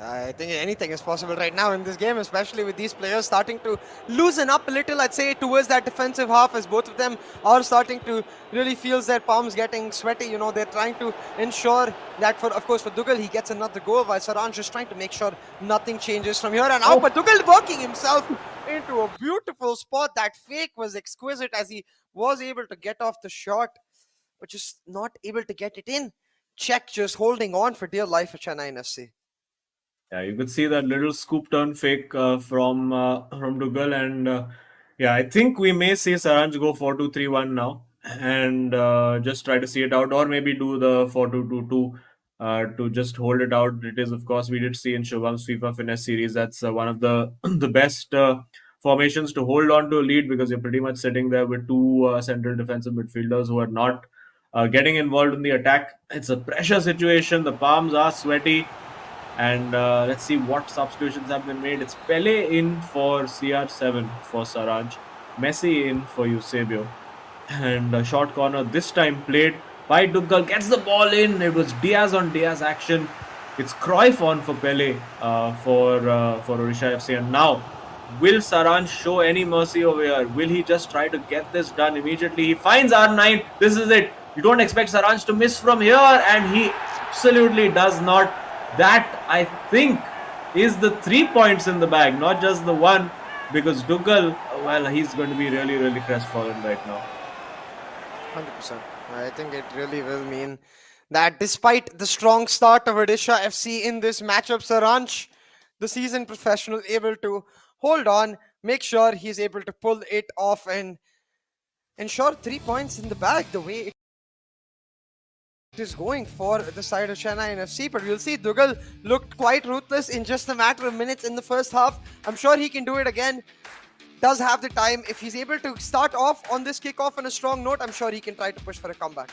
I think anything is possible right now in this game, especially with these players starting to loosen up a little, I'd say, towards that defensive half, as both of them are starting to really feel their palms getting sweaty. You know, they're trying to ensure that, of course, for Dougal, he gets another goal, while Saranj just trying to make sure nothing changes from here on out. But Dougal working himself into a beautiful spot. That fake was exquisite as he was able to get off the shot, but just not able to get it in. Czech just holding on for dear life for Chennaiyin FC. Yeah, you could see that little scoop turn fake from Dougal, and yeah, I think we may see Saranj go 4-2-3-1 now, and just try to see it out, or maybe do the 4-2-2-2 to just hold it out. It is, of course, we did see in Shubham's FIFA Finesse series, that's one of the the best formations to hold on to a lead, because you're pretty much sitting there with two central defensive midfielders who are not getting involved in the attack. It's a pressure situation. The palms are sweaty. And let's see what substitutions have been made. It's Pele in for CR7 for Saranj, Messi in for Eusebio, and a short corner this time played by Dougal. Gets the ball in. It was Diaz on Diaz action. It's Cruyff on for Pele for Odisha FC. And now, will Saranj show any mercy over here? Will he just try to get this done immediately? He finds R9. This is it. You don't expect Saranj to miss from here, and he absolutely does not. That, I think, is the 3 points in the bag, not just the one, because Dougal, well, he's going to be really, really crestfallen right now. 100%. I think it really will mean that despite the strong start of Odisha FC in this matchup, Saranj, the seasoned professional, able to hold on, make sure he's able to pull it off and ensure 3 points in the bag the way it is going for the side of Chennaiyin FC. But we'll see, Dougal looked quite ruthless in just a matter of minutes in the first half. I'm sure he can do it again. Does have the time. If he's able to start off on this kickoff on a strong note, I'm sure he can try to push for a comeback.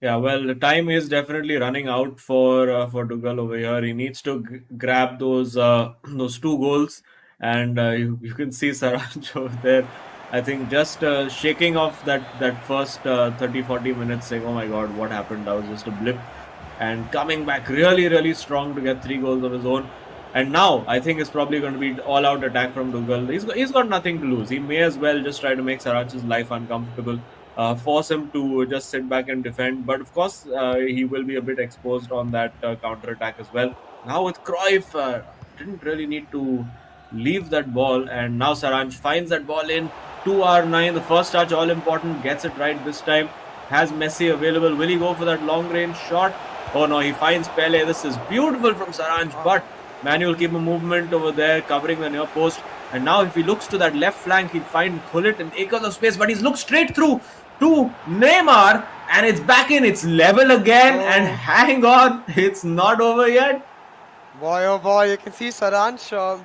Yeah, well, the time is definitely running out for Dougal over here. He needs to grab those 2 goals, and you can see Saranj over there. I think just shaking off that first 30-40 minutes, saying, "Oh my God, what happened?" That was just a blip, and coming back really, really strong to get 3 goals of his own. And now I think it's probably going to be all-out attack from Dougal. He's got nothing to lose. He may as well just try to make Saranj's life uncomfortable. Force him to just sit back and defend. But of course, he will be a bit exposed on that counter-attack as well. Now with Cruyff, didn't really need to leave that ball. And now Saranj finds that ball in. 2R9, the first touch, all important. Gets it right this time. Has Messi available. Will he go for that long-range shot? Oh no, he finds Pele. This is beautiful from Saranj. But manual keeper movement over there, covering the near post. And now if he looks to that left flank, he'll find Hullet in acres of space. But he's looked straight through to Neymar, and it's back in. It's level again, and hang on, it's not over yet. Boy, oh boy, you can see Saranj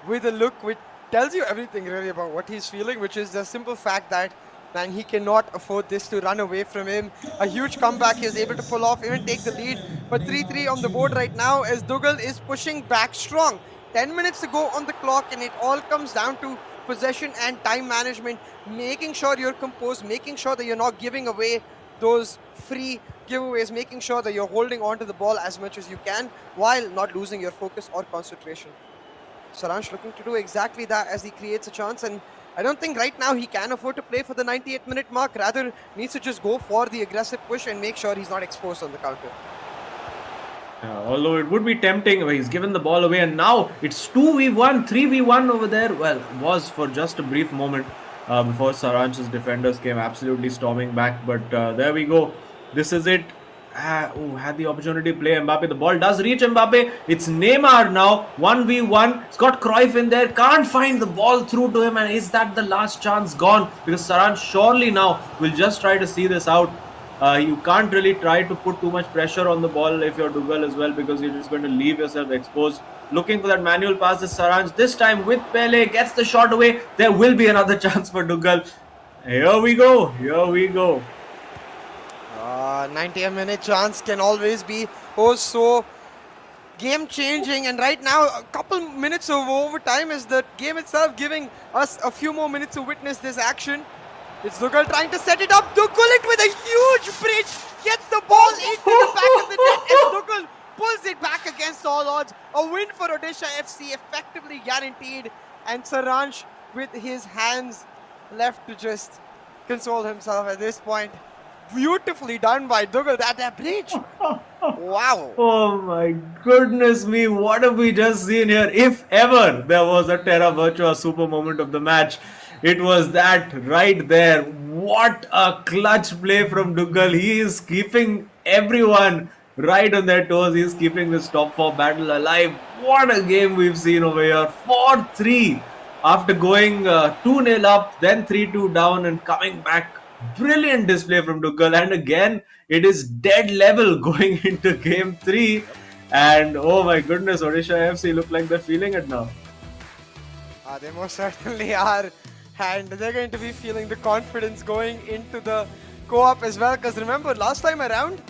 with a look which tells you everything really about what he's feeling, which is the simple fact that, man, he cannot afford this to run away from him. A huge comeback he is able to pull off, even take the lead. But 3-3 on the board right now as Dougal is pushing back strong. 10 minutes to go on the clock, and it all comes down to possession and time management, making sure you're composed, making sure that you're not giving away those free giveaways, making sure that you're holding on to the ball as much as you can while not losing your focus or concentration. Saranj looking to do exactly that as he creates a chance, and I don't think right now he can afford to play for the 98-minute mark. Rather, needs to just go for the aggressive push and make sure he's not exposed on the counter. Although it would be tempting, he's given the ball away, and now it's 2v1, 3v1 over there. Well, it was for just a brief moment before Saranj's defenders came absolutely storming back. But there we go. This is it. Had the opportunity to play Mbappe. The ball does reach Mbappe. It's Neymar now. 1v1. It's got Cruyff in there. Can't find the ball through to him. And is that the last chance gone? Because Saranj surely now will just try to see this out. You can't really try to put too much pressure on the ball if you're Dougal as well, because you're just going to leave yourself exposed. Looking for that manual pass is Saranj. This time with Pele. Gets the shot away. There will be another chance for Dougal. Here we go. Here we go. 90-minute chance can always be so game-changing, and right now a couple minutes of overtime is the game itself giving us a few more minutes to witness this action. It's Dugal trying to set it up. Dugal with a huge bridge. Gets the ball into the back of the net as Dugal pulls it back against all odds. A win for Odisha FC, effectively guaranteed. And Saransh with his hands left to just console himself at this point. Beautifully done by Dugal. That bridge. Wow. Oh my goodness me, what have we just seen here? If ever there was a Terra Virtua super moment of the match, it was that right there. What a clutch play from Dugal. He is keeping everyone right on their toes. He is keeping this top four battle alive. What a game we've seen over here. 4-3 after going 2-0 up, then 3-2 down and coming back. Brilliant display from Dugal, and again it is dead level going into game 3, and oh my goodness, Odisha FC look like they're feeling it now. They most certainly are, and they're going to be feeling the confidence going into the co-op as well, because remember last time around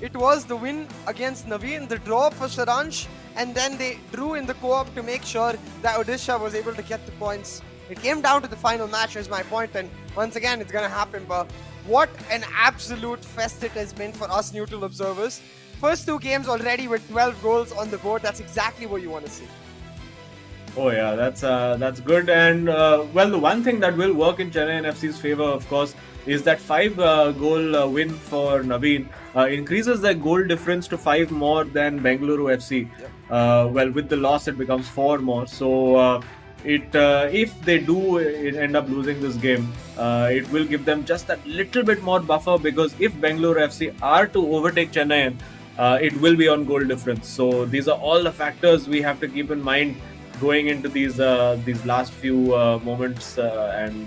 it was the win against Naveen, the draw for Saransh, and then they drew in the co-op to make sure that Odisha was able to get the points. It came down to the final match is my point, and once again it's going to happen. But what an absolute fest it has been for us neutral observers. First 2 games already with 12 goals on the board. That's exactly what you want to see. Oh yeah, that's good. And well, the one thing that will work in Chennaiyin FC's favor, of course, is that 5 goal win for Naveen increases their goal difference to 5 more than Bengaluru FC. Yep. Well, with the loss it becomes 4 more. So if they do end up losing this game, it will give them just that little bit more buffer, because if Bengaluru FC are to overtake Chennaiyin, it will be on goal difference. So these are all the factors we have to keep in mind going into these last few moments and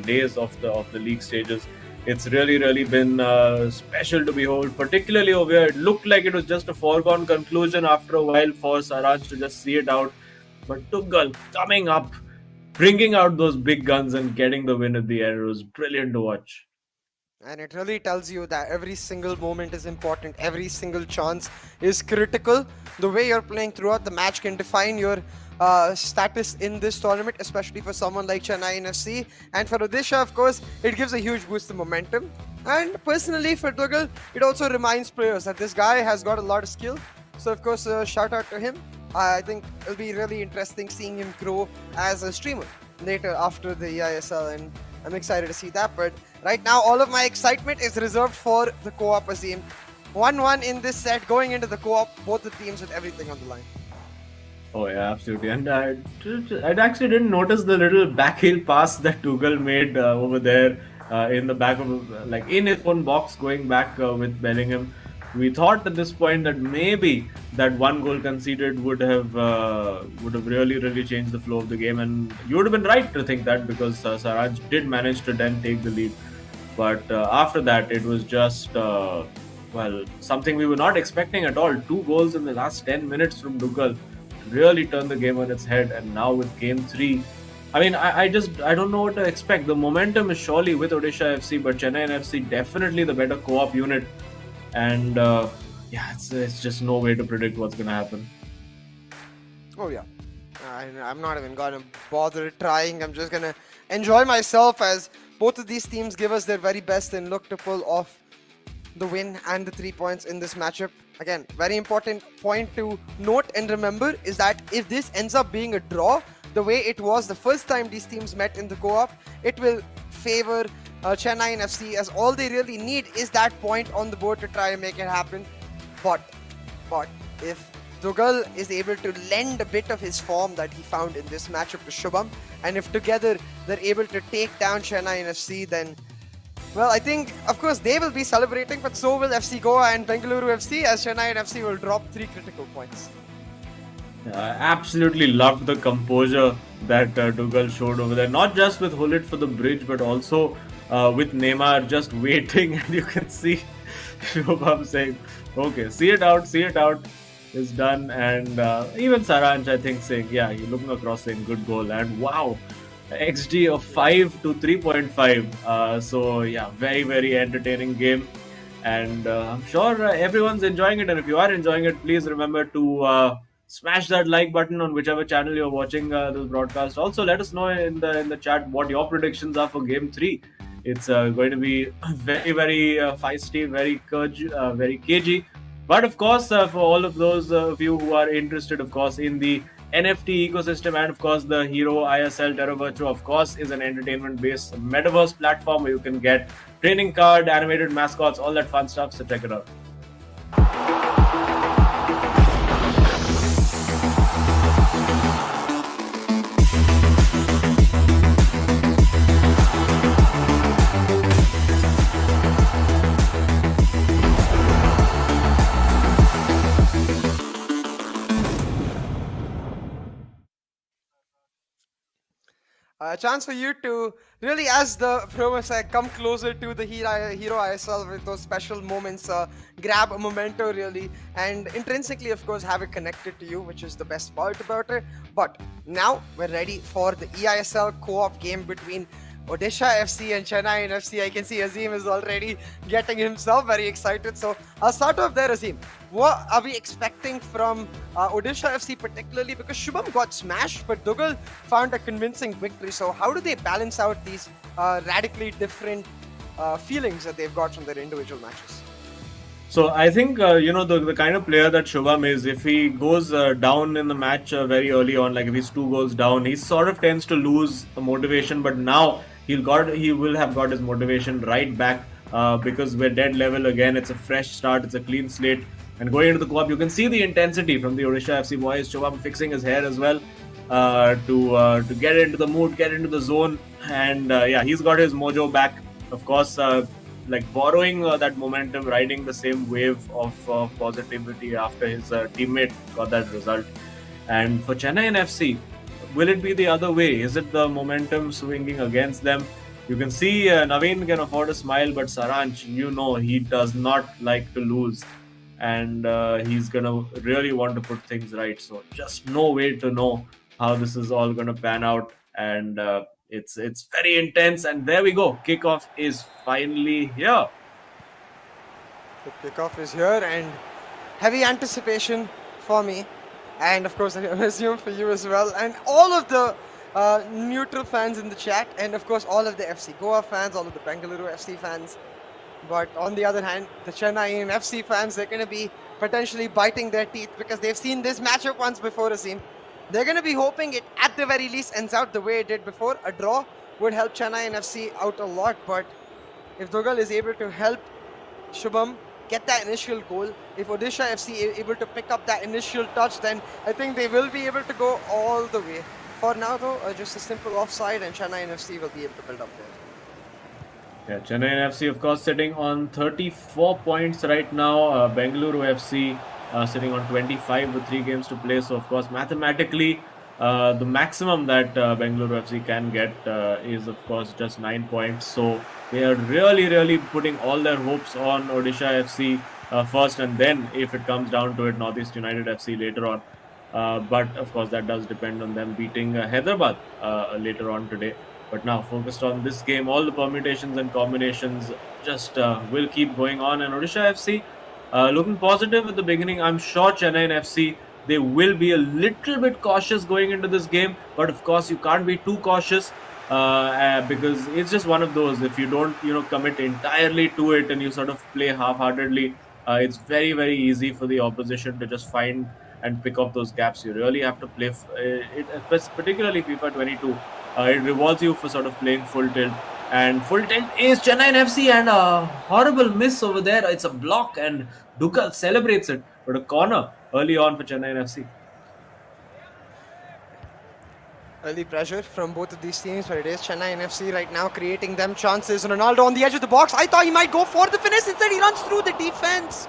days of the league stages. It's really been special to behold, particularly over here. It looked like it was just a foregone conclusion after a while for Saraj to just see it out. But Dugal coming up, bringing out those big guns and getting the win at the end. It was brilliant to watch. And it really tells you that every single moment is important. Every single chance is critical. The way you're playing throughout the match can define your status in this tournament, especially for someone like Chennaiyin FC. And for Odisha, of course, it gives a huge boost to momentum. And personally, for Dugal, it also reminds players that this guy has got a lot of skill. So, of course, shout out to him. I think it'll be really interesting seeing him grow as a streamer later after the eISL, and I'm excited to see that. But right now, all of my excitement is reserved for the co-op, Azim. 1-1 in this set, going into the co-op, both the teams with everything on the line. Oh yeah, absolutely. And I actually didn't notice the little backheel pass that Dugal made over there in the back of, like in his own box, going back with Bellingham. We thought at this point that maybe that one goal conceded would have really changed the flow of the game, and you would have been right to think that, because Saraj did manage to then take the lead. But after that, it was just something we were not expecting at all. 2 goals in the last 10 minutes from Dugal really turned the game on its head. And now with game 3, I mean, I don't know what to expect. The momentum is surely with Odisha FC, but Chennaiyin FC definitely the better co-op unit. And it's just no way to predict what's going to happen. Oh yeah, I'm not even gonna bother trying. I'm just gonna enjoy myself as both of these teams give us their very best and look to pull off the win and the 3 points in this matchup. Again, very important point to note and remember is that if this ends up being a draw, the way it was the first time these teams met in the co-op, it will favor Chennaiyin FC, as all they really need is that point on the board to try and make it happen. But if Dugal is able to lend a bit of his form that he found in this matchup to Shubham, and if together they're able to take down Chennaiyin FC, then, well, I think, of course, they will be celebrating, but so will FC Goa and Bengaluru FC, as Chennaiyin FC will drop 3 critical points. I absolutely loved the composure that Dugal showed over there. Not just with Hullet for the bridge, but also with Neymar just waiting. And you can see Shubham saying, okay, see it out, it's done. And even Saranj, I think, saying, yeah, you're looking across saying good goal. And wow, XG of 5 to 3.5. So yeah, very entertaining game. And I'm sure everyone's enjoying it. And if you are enjoying it, please remember to smash that like button on whichever channel you're watching this broadcast. Also, let us know in the chat what your predictions are for Game 3. It's going to be very, very feisty, very cagey. But of course, for all of those of you who are interested, of course, in the NFT ecosystem, and of course the Hero ISL Terra Virtua, of course, is an entertainment-based metaverse platform where you can get training card, animated mascots, all that fun stuff. So check it out. A chance for you to really, as the promo said, come closer to the Hero ISL with those special moments, grab a memento really, and intrinsically, of course, have it connected to you, which is the best part about it. But now we're ready for the eISL co-op game between Odisha FC and Chennaiyin FC. I can see Azim is already getting himself very excited. So I'll start off there, Azim. What are we expecting from Odisha FC particularly? Because Shubham got smashed, but Dougal found a convincing victory. So how do they balance out these radically different feelings that they've got from their individual matches? So I think the kind of player that Shubham is, if he goes down in the match very early on, like if he's 2 goals down, he sort of tends to lose the motivation. But now he will have got his motivation right back because we're dead level again. It's a fresh start. It's a clean slate. And going into the co-op, you can see the intensity from the Odisha FC boys. Shubham fixing his hair as well to get into the mood, get into the zone, and he's got his mojo back. Of course. Like borrowing that momentum, riding the same wave of positivity after his teammate got that result. And for Chennaiyin FC, will it be the other way? Is it the momentum swinging against them? You can see Naveen can afford a smile, but Saranch, he does not like to lose. And he's going to really want to put things right. So just no way to know how this is all going to pan out. And it's very intense, and there we go. Kickoff is finally here. The kickoff is here, and heavy anticipation for me, and of course I assume for you as well, and all of the neutral fans in the chat, and of course all of the FC Goa fans, all of the Bengaluru FC fans. But on the other hand, the Chennaiyin FC fans, they're going to be potentially biting their teeth because they've seen this matchup once before, Azim. They're going to be hoping it, at the very least, ends out the way it did before. A draw would help Chennaiyin FC out a lot, but if Dougal is able to help Shubham get that initial goal, if Odisha FC is able to pick up that initial touch, then I think they will be able to go all the way. For now, though, just a simple offside, and Chennaiyin FC will be able to build up there. Yeah, Chennaiyin FC, of course, sitting on 34 points right now. Bengaluru FC sitting on 25 with 3 games to play. So, of course, mathematically, the maximum that Bengaluru FC can get is, of course, just 9 points. So, they are really, really putting all their hopes on Odisha FC first, and then, if it comes down to it, Northeast United FC later on. But, of course, that does depend on them beating Hyderabad later on today. But now, focused on this game, all the permutations and combinations just will keep going on. And Odisha FC looking positive at the beginning. I'm sure Chennaiyin FC, they will be a little bit cautious going into this game. But of course, you can't be too cautious because it's just one of those. If you don't, commit entirely to it and you sort of play half-heartedly, it's very, very easy for the opposition to just find and pick up those gaps. You really have to play, particularly FIFA 22. It rewards you for sort of playing full tilt. And full tilt is Chennaiyin FC, and a horrible miss over there. It's a block, and Dougal celebrates it. But a corner early on for Chennaiyin FC. Early pressure from both of these teams, but it is Chennaiyin FC right now creating them chances. Ronaldo on the edge of the box. I thought he might go for the finish. Instead, he runs through the defense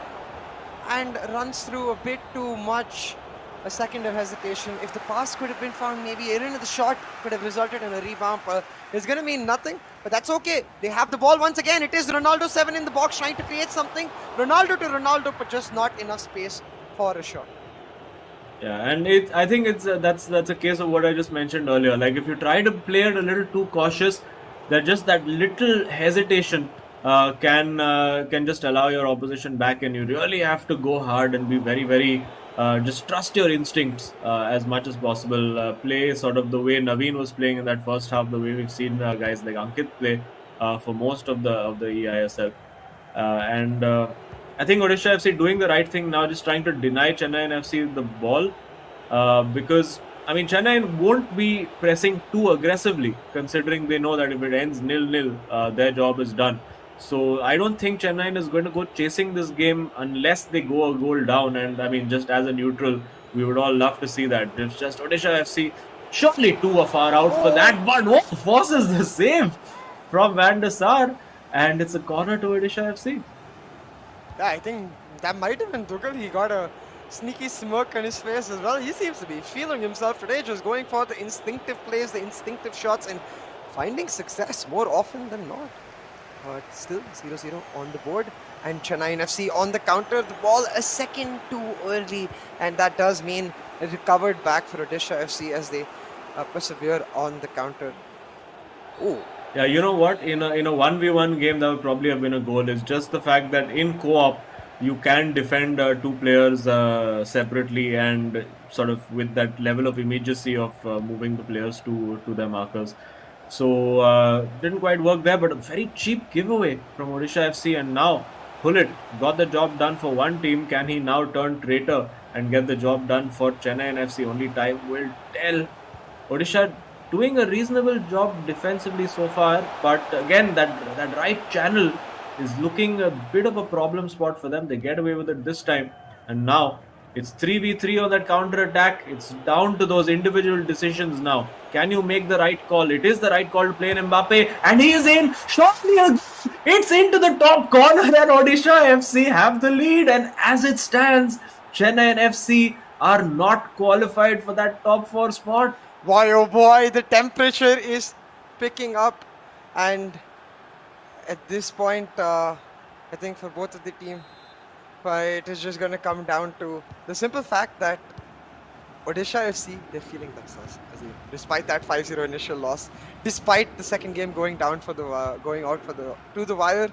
and runs through a bit too much. A second of hesitation. If the pass could have been found, maybe even the shot could have resulted in a rebound. It's going to mean nothing, but that's okay. They have the ball once again. It is Ronaldo 7 in the box trying to create something. Ronaldo to Ronaldo, but just not enough space for a shot. Yeah, and I think it's that's a case of what I just mentioned earlier. Like if you try to play it a little too cautious, that little hesitation can just allow your opposition back, and you really have to go hard and be very, very just trust your instincts as much as possible. Play sort of the way Naveen was playing in that first half, the way we've seen guys like Ankit play. for most of the eISL. And I think Odisha FC doing the right thing now, just trying to deny Chennaiyin FC the ball, because I mean Chennaiyin won't be pressing too aggressively, considering they know that if it ends 0-0, their job is done. So I don't think Chennaiyin is going to go chasing this game unless they go a goal down. And I mean, just as a neutral, we would all love to see that. It's just Odisha FC surely too far out for that, but what forces the save from Van der Sar, and it's a corner to Odisha FC. Yeah, I think that might have been Dougal. He got a sneaky smirk on his face as well. He seems to be feeling himself today, just going for the instinctive plays, the instinctive shots, and finding success more often than not. But still 0-0 on the board, and Chennaiyin FC on the counter. The ball a second too early, and that does mean a recovered back for Odisha FC as they persevere on the counter. Oh, Yeah, you know what? In a 1v1 game, that would probably have been a goal. It's just the fact that in co-op, you can defend two players separately and sort of with that level of immediacy of moving the players to their markers. So didn't quite work there, but a very cheap giveaway from Odisha FC. And now Hullet got the job done for one team. Can he now turn traitor and get the job done for Chennaiyin FC? Only time will tell. Odisha doing a reasonable job defensively so far, but again, that right channel is looking a bit of a problem spot for them. They get away with it this time, and now it's 3v3 on that counter attack. It's down to those individual decisions now. Can you make the right call? It is the right call to play in Mbappe, and he is in. Shortly, it's into the top corner, and Odisha FC have the lead. And as it stands, Chennaiyin FC are not qualified for that top 4 spot. boy, oh boy, the temperature is picking up, and at this point, I think for both of the team, it is just going to come down to the simple fact that Odisha FC, they're feeling themselves. Despite that 5-0 initial loss, despite the second game going down for the going out for the to the wire,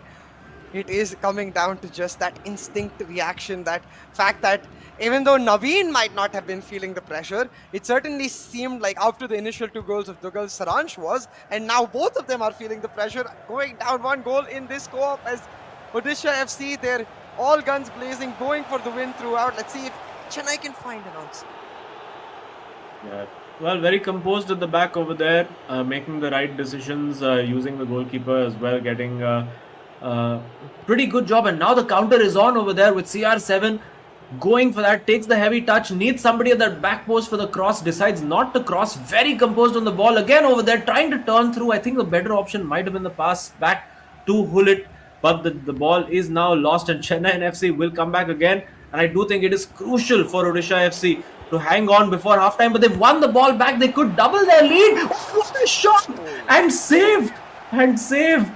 it is coming down to just that instinct reaction, that fact that even though Naveen might not have been feeling the pressure, it certainly seemed like after the initial 2 goals of Dougal, Saransh was, and now both of them are feeling the pressure, going down 1 goal in this co-op as Odisha FC, they're all guns blazing, going for the win throughout. Let's see if Chennai can find an answer. Yeah. Well, very composed at the back over there, making the right decisions, using the goalkeeper as well, getting pretty good job. And now the counter is on over there with CR7 going for that, takes the heavy touch, needs somebody at that back post for the cross, decides not to cross, very composed on the ball again over there, trying to turn through. I think the better option might have been the pass back to Hullet, but the ball is now lost, and Chennaiyin FC will come back again. And I do think it is crucial for Odisha FC to hang on before halftime, but they've won the ball back. They could double their lead. What a shot! And saved! And saved!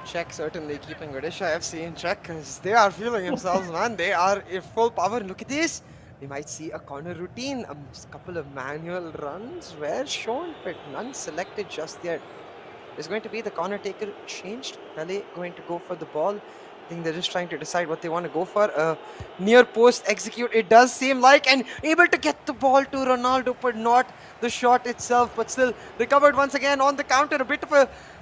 Check certainly keeping Odisha FC in check because they are feeling themselves, man. They are in full power. Look at this. We might see a corner routine, a couple of manual runs were shown, but none selected just yet. Is going to be the corner taker changed? Pele going to go for the ball. I think they're just trying to decide what they want to go for. Near post execute, it does seem like, and able to get the ball to Ronaldo, but not the shot itself, but still recovered once again on the counter. A bit of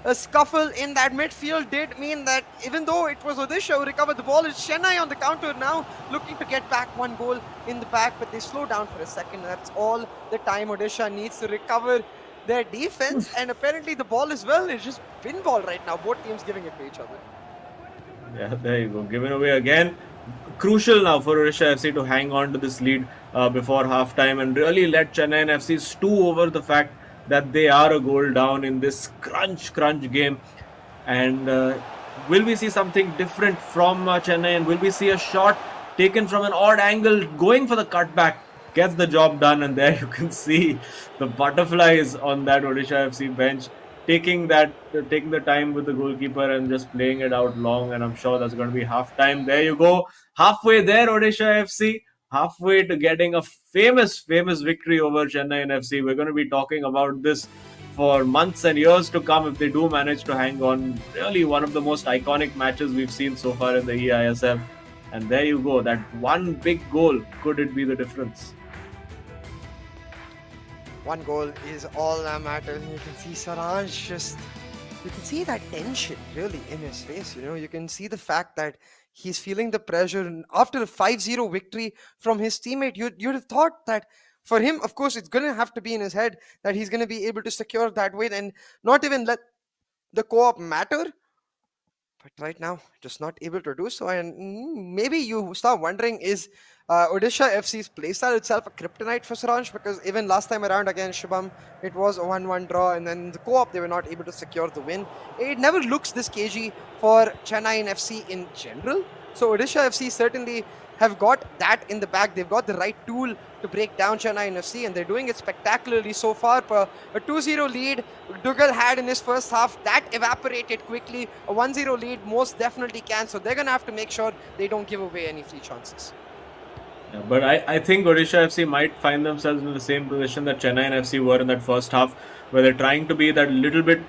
a scuffle in that midfield did mean that even though it was Odisha who recovered the ball, it's Chennai on the counter now, looking to get back 1 goal in the back, but they slow down for a second. That's all the time Odisha needs to recover their defense, and apparently the ball as well is just pinball right now. Both teams giving it to each other. Yeah, there you go. Given away again. Crucial now for Odisha FC to hang on to this lead before halftime and really let Chennaiyin FC stew over the fact that they are a goal down in this crunch game. And will we see something different from Chennai? And will we see a shot taken from an odd angle, going for the cutback, gets the job done? And there you can see the butterflies on that Odisha FC bench, taking the time with the goalkeeper and just playing it out long. And I'm sure that's going to be half time. There you go, halfway there, Odisha FC, halfway to getting a famous victory over Chennaiyin FC. We're going to be talking about this for months and years to come if they do manage to hang on. Really one of the most iconic matches we've seen so far in the eISL. And there you go, that one big goal, could it be the difference? 1 goal is all that matters. You can see Saransh just you can see that tension really in his face. You can see the fact that he's feeling the pressure. And after a 5-0 victory from his teammate, you'd have thought that for him, of course, it's going to have to be in his head that he's going to be able to secure that win and not even let the co-op matter. But right now, just not able to do so. And maybe you start wondering, is Odisha FC's playstyle itself a kryptonite for Saransh? Because even last time around against Shubham, it was a 1-1 draw, and then the co-op, they were not able to secure the win. It never looks this cagey for Chennaiyin FC in general. So Odisha FC certainly have got that in the bag. They've got the right tool to break down Chennaiyin FC, and they're doing it spectacularly so far. A 2-0 lead Dougal had in his first half, that evaporated quickly. A 1-0 lead most definitely can, so they're going to have to make sure they don't give away any free chances. Yeah, but I think Odisha FC might find themselves in the same position that Chennaiyin FC were in that first half, where they're trying to be that little bit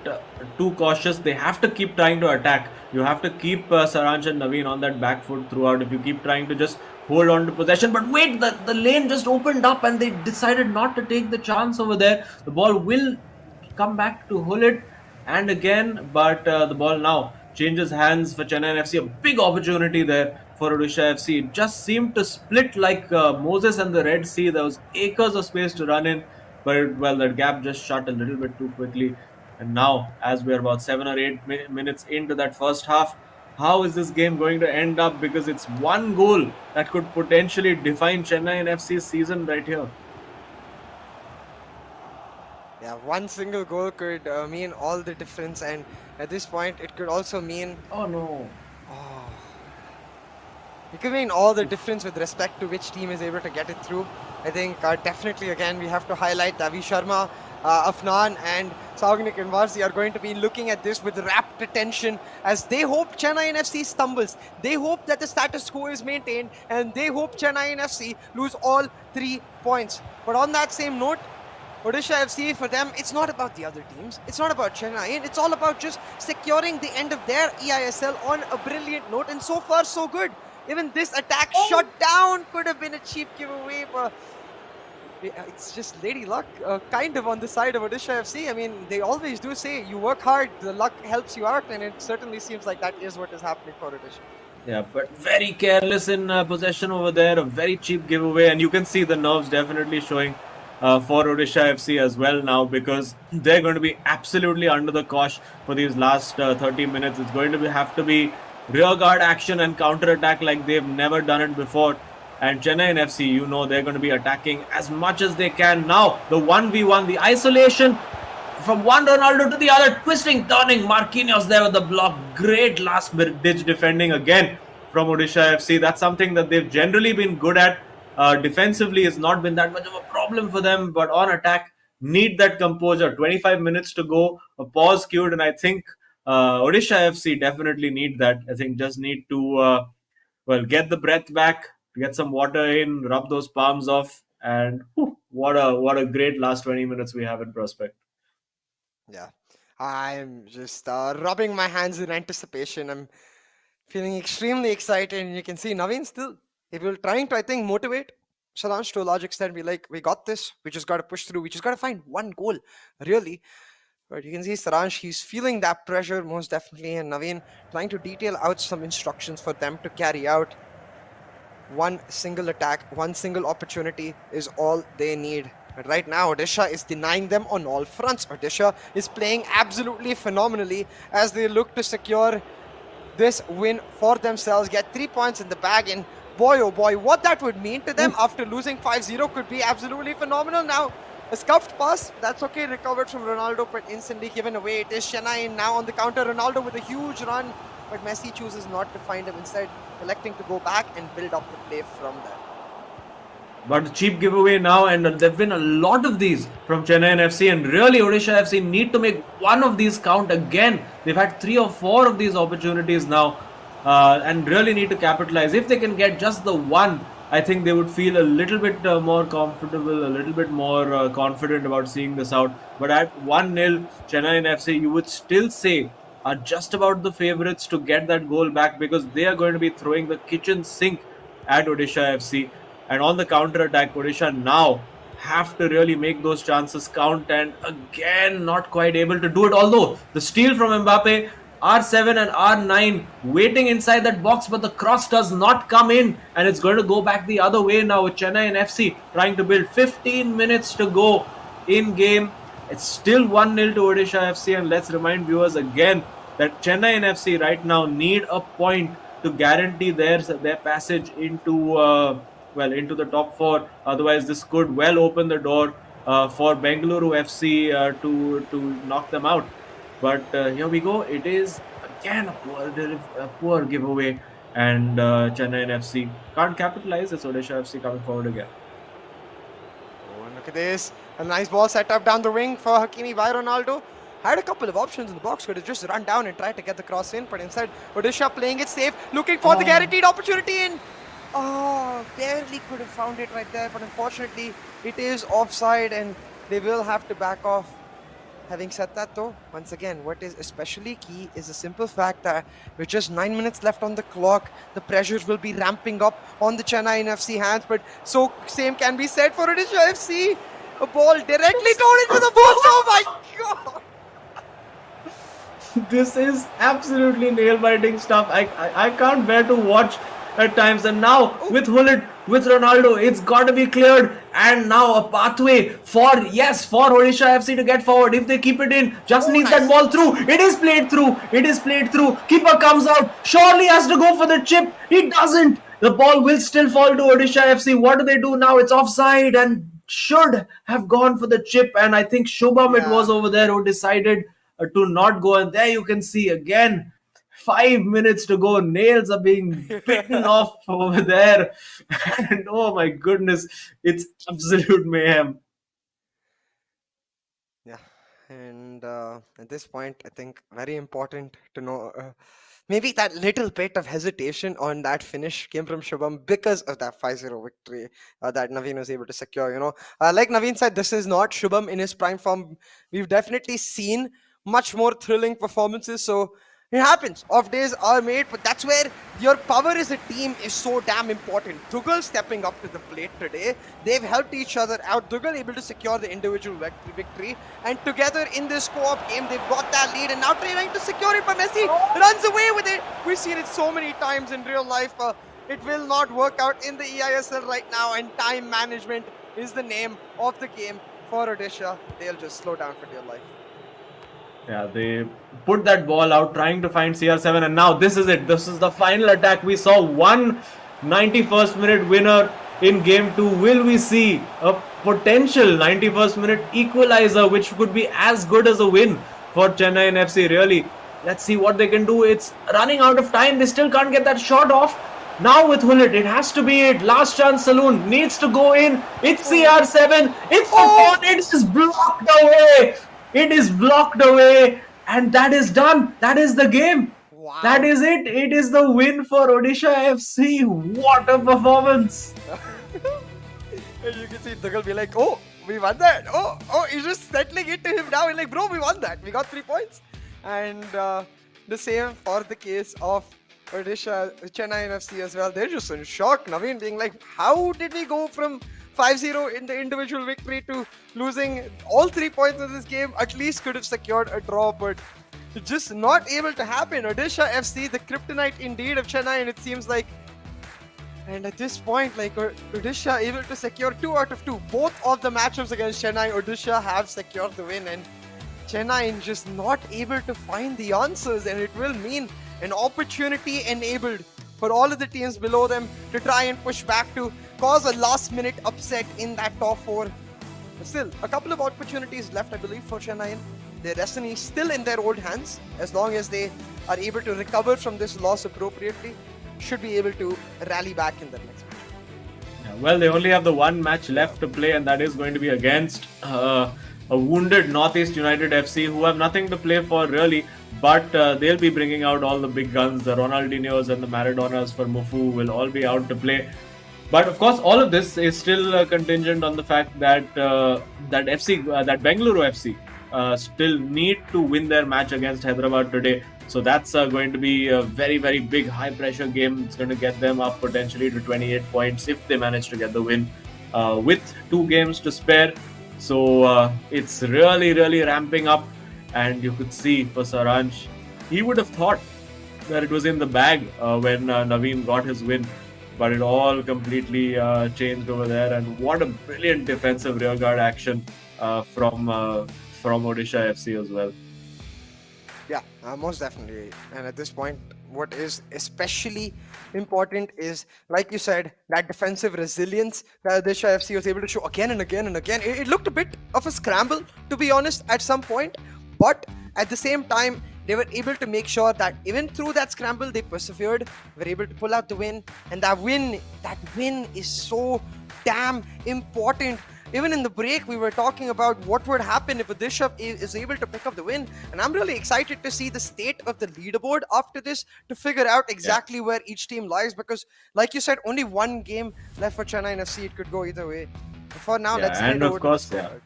too cautious. They have to keep trying to attack. You have to keep Saransh and Naveen on that back foot throughout. If you keep trying to just hold on to possession, but wait, the lane just opened up and they decided not to take the chance over there. The ball will come back to Hullet and again, but the ball now changes hands for Chennaiyin FC. A big opportunity there for Odisha FC. It just seemed to split like Moses and the Red Sea. There was acres of space to run in, but well, that gap just shut a little bit too quickly. And now, as we are about 7 or 8 minutes into that first half, how is this game going to end up? Because it's one goal that could potentially define Chennaiyin FC's season right here. Yeah, one single goal could mean all the difference, and at this point, it could also mean... Oh no. It could mean all the difference with respect to which team is able to get it through. I think definitely, again, we have to highlight Avi Sharma, Afnan and Saugnik and Varsi are going to be looking at this with rapt attention as they hope Chennaiyin FC stumbles. They hope that the status quo is maintained, and they hope Chennaiyin FC lose all 3 points. But on that same note, Odisha FC, for them, it's not about the other teams. It's not about Chennaiyin. It's all about just securing the end of their eISL on a brilliant note, and so far, so good. Even this attack shut down could have been a cheap giveaway, but it's just lady luck kind of on the side of Odisha FC. I mean, they always do say you work hard, the luck helps you out, and it certainly seems like that is what is happening for Odisha. Yeah, but very careless in possession over there, a very cheap giveaway, and you can see the nerves definitely showing for Odisha FC as well now, because they're going to be absolutely under the cosh for these last 30 minutes. It's going to have to be rear guard action and counter attack like they've never done it before. And Chennaiyin FC, you know, they're going to be attacking as much as they can. Now, the 1v1, the isolation from one Ronaldo to the other, twisting, turning, Marquinhos there with the block. Great last ditch defending again from Odisha FC. That's something that they've generally been good at. Defensively, it's not been that much of a problem for them, but on attack, need that composure. 25 minutes to go, a pause queued, and I think Odisha FC definitely need that. I think just need to, get the breath back, get some water in, rub those palms off, and what a great last 20 minutes we have in prospect. Yeah, I'm just rubbing my hands in anticipation. I'm feeling extremely excited, and you can see Naveen still, he will trying to, I think, motivate Saransh to a large extent. Be like, we got this. We just got to push through. We just got to find one goal, really. But you can see Saransh, he's feeling that pressure most definitely, and Naveen trying to detail out some instructions for them to carry out. One single attack, one single opportunity is all they need. But right now, Odisha is denying them on all fronts. Odisha is playing absolutely phenomenally as they look to secure this win for themselves, get 3 points in the bag, and boy oh boy, what that would mean to them after losing 5-0 could be absolutely phenomenal. Now, a scuffed pass, that's okay, recovered from Ronaldo, but instantly given away. It is Chennaiyin now on the counter. Ronaldo with a huge run, but Messi chooses not to find him, instead electing to go back and build up the play from there. But a cheap giveaway now, and there have been a lot of these from Chennaiyin FC, and really Odisha FC need to make one of these count again. They've had 3 or 4 of these opportunities now, and really need to capitalize. If they can get just the one, I think they would feel a little bit more comfortable, a little bit more confident about seeing this out. But at 1-0, Chennaiyin FC, you would still say, are just about the favourites to get that goal back, because they are going to be throwing the kitchen sink at Odisha FC. And on the counter attack, Odisha now have to really make those chances count, and again not quite able to do it, although the steal from Mbappe, R7 and R9 waiting inside that box, but the cross does not come in, and it's going to go back the other way now with Chennaiyin FC trying to build. 15 minutes to go in game. It's still 1-0 to Odisha FC, and let's remind viewers again that Chennaiyin FC right now need a point to guarantee their passage into into the top four. Otherwise, this could well open the door for Bengaluru FC to knock them out. But here we go. It is again a poor giveaway, and Chennaiyin FC can't capitalize. It's Odisha FC coming forward again. Oh, and look at this. A nice ball set up down the wing for Hakimi by Ronaldo. Had a couple of options in the box, could have just run down and tried to get the cross in, but instead Odisha playing it safe, looking for the guaranteed opportunity in. Oh, barely could have found it right there, but unfortunately it is offside and they will have to back off. Having said that though, once again, what is especially key is the simple fact that with just 9 minutes left on the clock, the pressures will be ramping up on the Chennaiyin FC hands, but so same can be said for Odisha FC. A ball directly thrown into the box. Oh my god! This is absolutely nail-biting stuff. I can't bear to watch at times. And now with Hullet, with Ronaldo, it's got to be cleared. And now a pathway for Odisha FC to get forward. If they keep it in, just needs that ball through. It is played through. It is played through. Keeper comes out. Surely has to go for the chip. He doesn't. The ball will still fall to Odisha FC. What do they do now? It's offside and should have gone for the chip. And I think Shubham it was over there who decided to not go. And there you can see again, 5 minutes to go. Nails are being bitten off over there. And oh my goodness, it's absolute mayhem. Yeah, and at this point, I think very important to know, maybe that little bit of hesitation on that finish came from Shubham because of that 5-0 victory that Naveen was able to secure. You know, like Naveen said, this is not Shubham in his prime form. We've definitely seen much more thrilling performances, so it happens. Off days are made, but that's where your power as a team is so damn important. Dugal stepping up to the plate today. They've helped each other out. Dugal able to secure the individual victory, and together in this co-op game, they've got that lead, and now trying to secure it, but Messi runs away with it. We've seen it so many times in real life. It will not work out in the eISL right now, and time management is the name of the game for Odisha. They'll just slow down for dear life. Yeah, they put that ball out trying to find CR7, and now this is it. This is the final attack. We saw one 91st minute winner in game 2. Will we see a potential 91st minute equalizer, which could be as good as a win for Chennaiyin FC? Really, let's see what they can do. It's running out of time. They still can't get that shot off. Now with Hullet, it has to be it. Last chance saloon needs to go in. It's CR7. It's the ball. It is blocked away. It is blocked away, and that is done. That is the game. Wow. That is it. It is the win for Odisha FC. What a performance. And you can see Dugal be like, oh, we won that. Oh, he's just settling it to him now. He's like, bro, we won that. We got 3 points. And the same for the case of Odisha, Chennaiyin FC as well. They're just in shock. Naveen being like, how did we go from 5-0 in the individual victory to losing all 3 points in this game? At least could have secured a draw, but just not able to happen. Odisha FC, the kryptonite indeed of Chennai, and it seems like. And at this point, like Odisha able to secure 2 out of 2. Both of the matchups against Chennai, Odisha have secured the win, and Chennai just not able to find the answers, and it will mean an opportunity enabled for all of the teams below them to try and push back to cause a last-minute upset in that top 4. But still, a couple of opportunities left, I believe, for Chennai. Their destiny is still in their old hands. As long as they are able to recover from this loss appropriately, should be able to rally back in the next match. Yeah, well, they only have the one match left to play, and that is going to be against a wounded Northeast United FC, who have nothing to play for really. But they'll be bringing out all the big guns. The Ronaldinhos and the Maradonas for Mufu will all be out to play. But of course, all of this is still contingent on the fact that that Bengaluru FC still need to win their match against Hyderabad today. So that's going to be a very, very big high-pressure game. It's going to get them up potentially to 28 points if they manage to get the win. with 2 games to spare. So it's really ramping up, and you could see for Saransh, he would have thought that it was in the bag when Naveen got his win, but it all completely changed over there. And what a brilliant defensive rearguard action from Odisha FC as well. Yeah, most definitely. And at this point, what is especially important is, like you said, that defensive resilience that Odisha FC was able to show again and again and again. It looked a bit of a scramble, to be honest, at some point, but at the same time, they were able to make sure that even through that scramble, they persevered, were able to pull out the win, and that win is so damn important. Even in the break, we were talking about what would happen if Odisha is able to pick up the win. And I'm really excited to see the state of the leaderboard after this to figure out exactly where each team lies. Because, like you said, only one game left for Chennaiyin FC. It could go either way. For now, let's and head of over course, to the scorecard.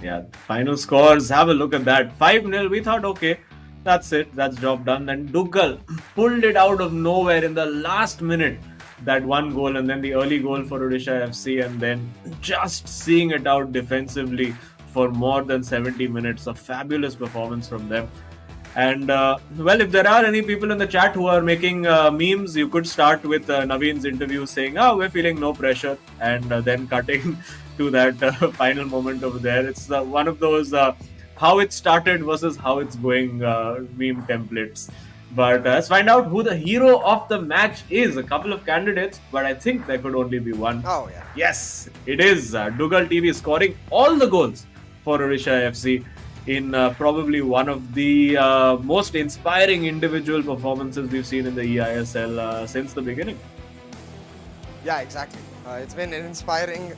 Yeah, final scores. Have a look at that. 5-0. We thought, okay, that's it. That's job done. Then Duggal pulled it out of nowhere in the last minute. That one goal, and then the early goal for Odisha FC, and then just seeing it out defensively for more than 70 minutes. A fabulous performance from them. And well, if there are any people in the chat who are making memes, you could start with Naveen's interview saying, "Oh, we're feeling no pressure," and then cutting to that final moment over there. It's one of those how it started versus how it's going meme templates. But let's find out who the hero of the match is. A couple of candidates, but I think there could only be one. Oh, yeah. Yes, it is Duggal TV scoring all the goals for Odisha FC in probably one of the most inspiring individual performances we've seen in the eISL since the beginning. Yeah, exactly. It's been an inspiring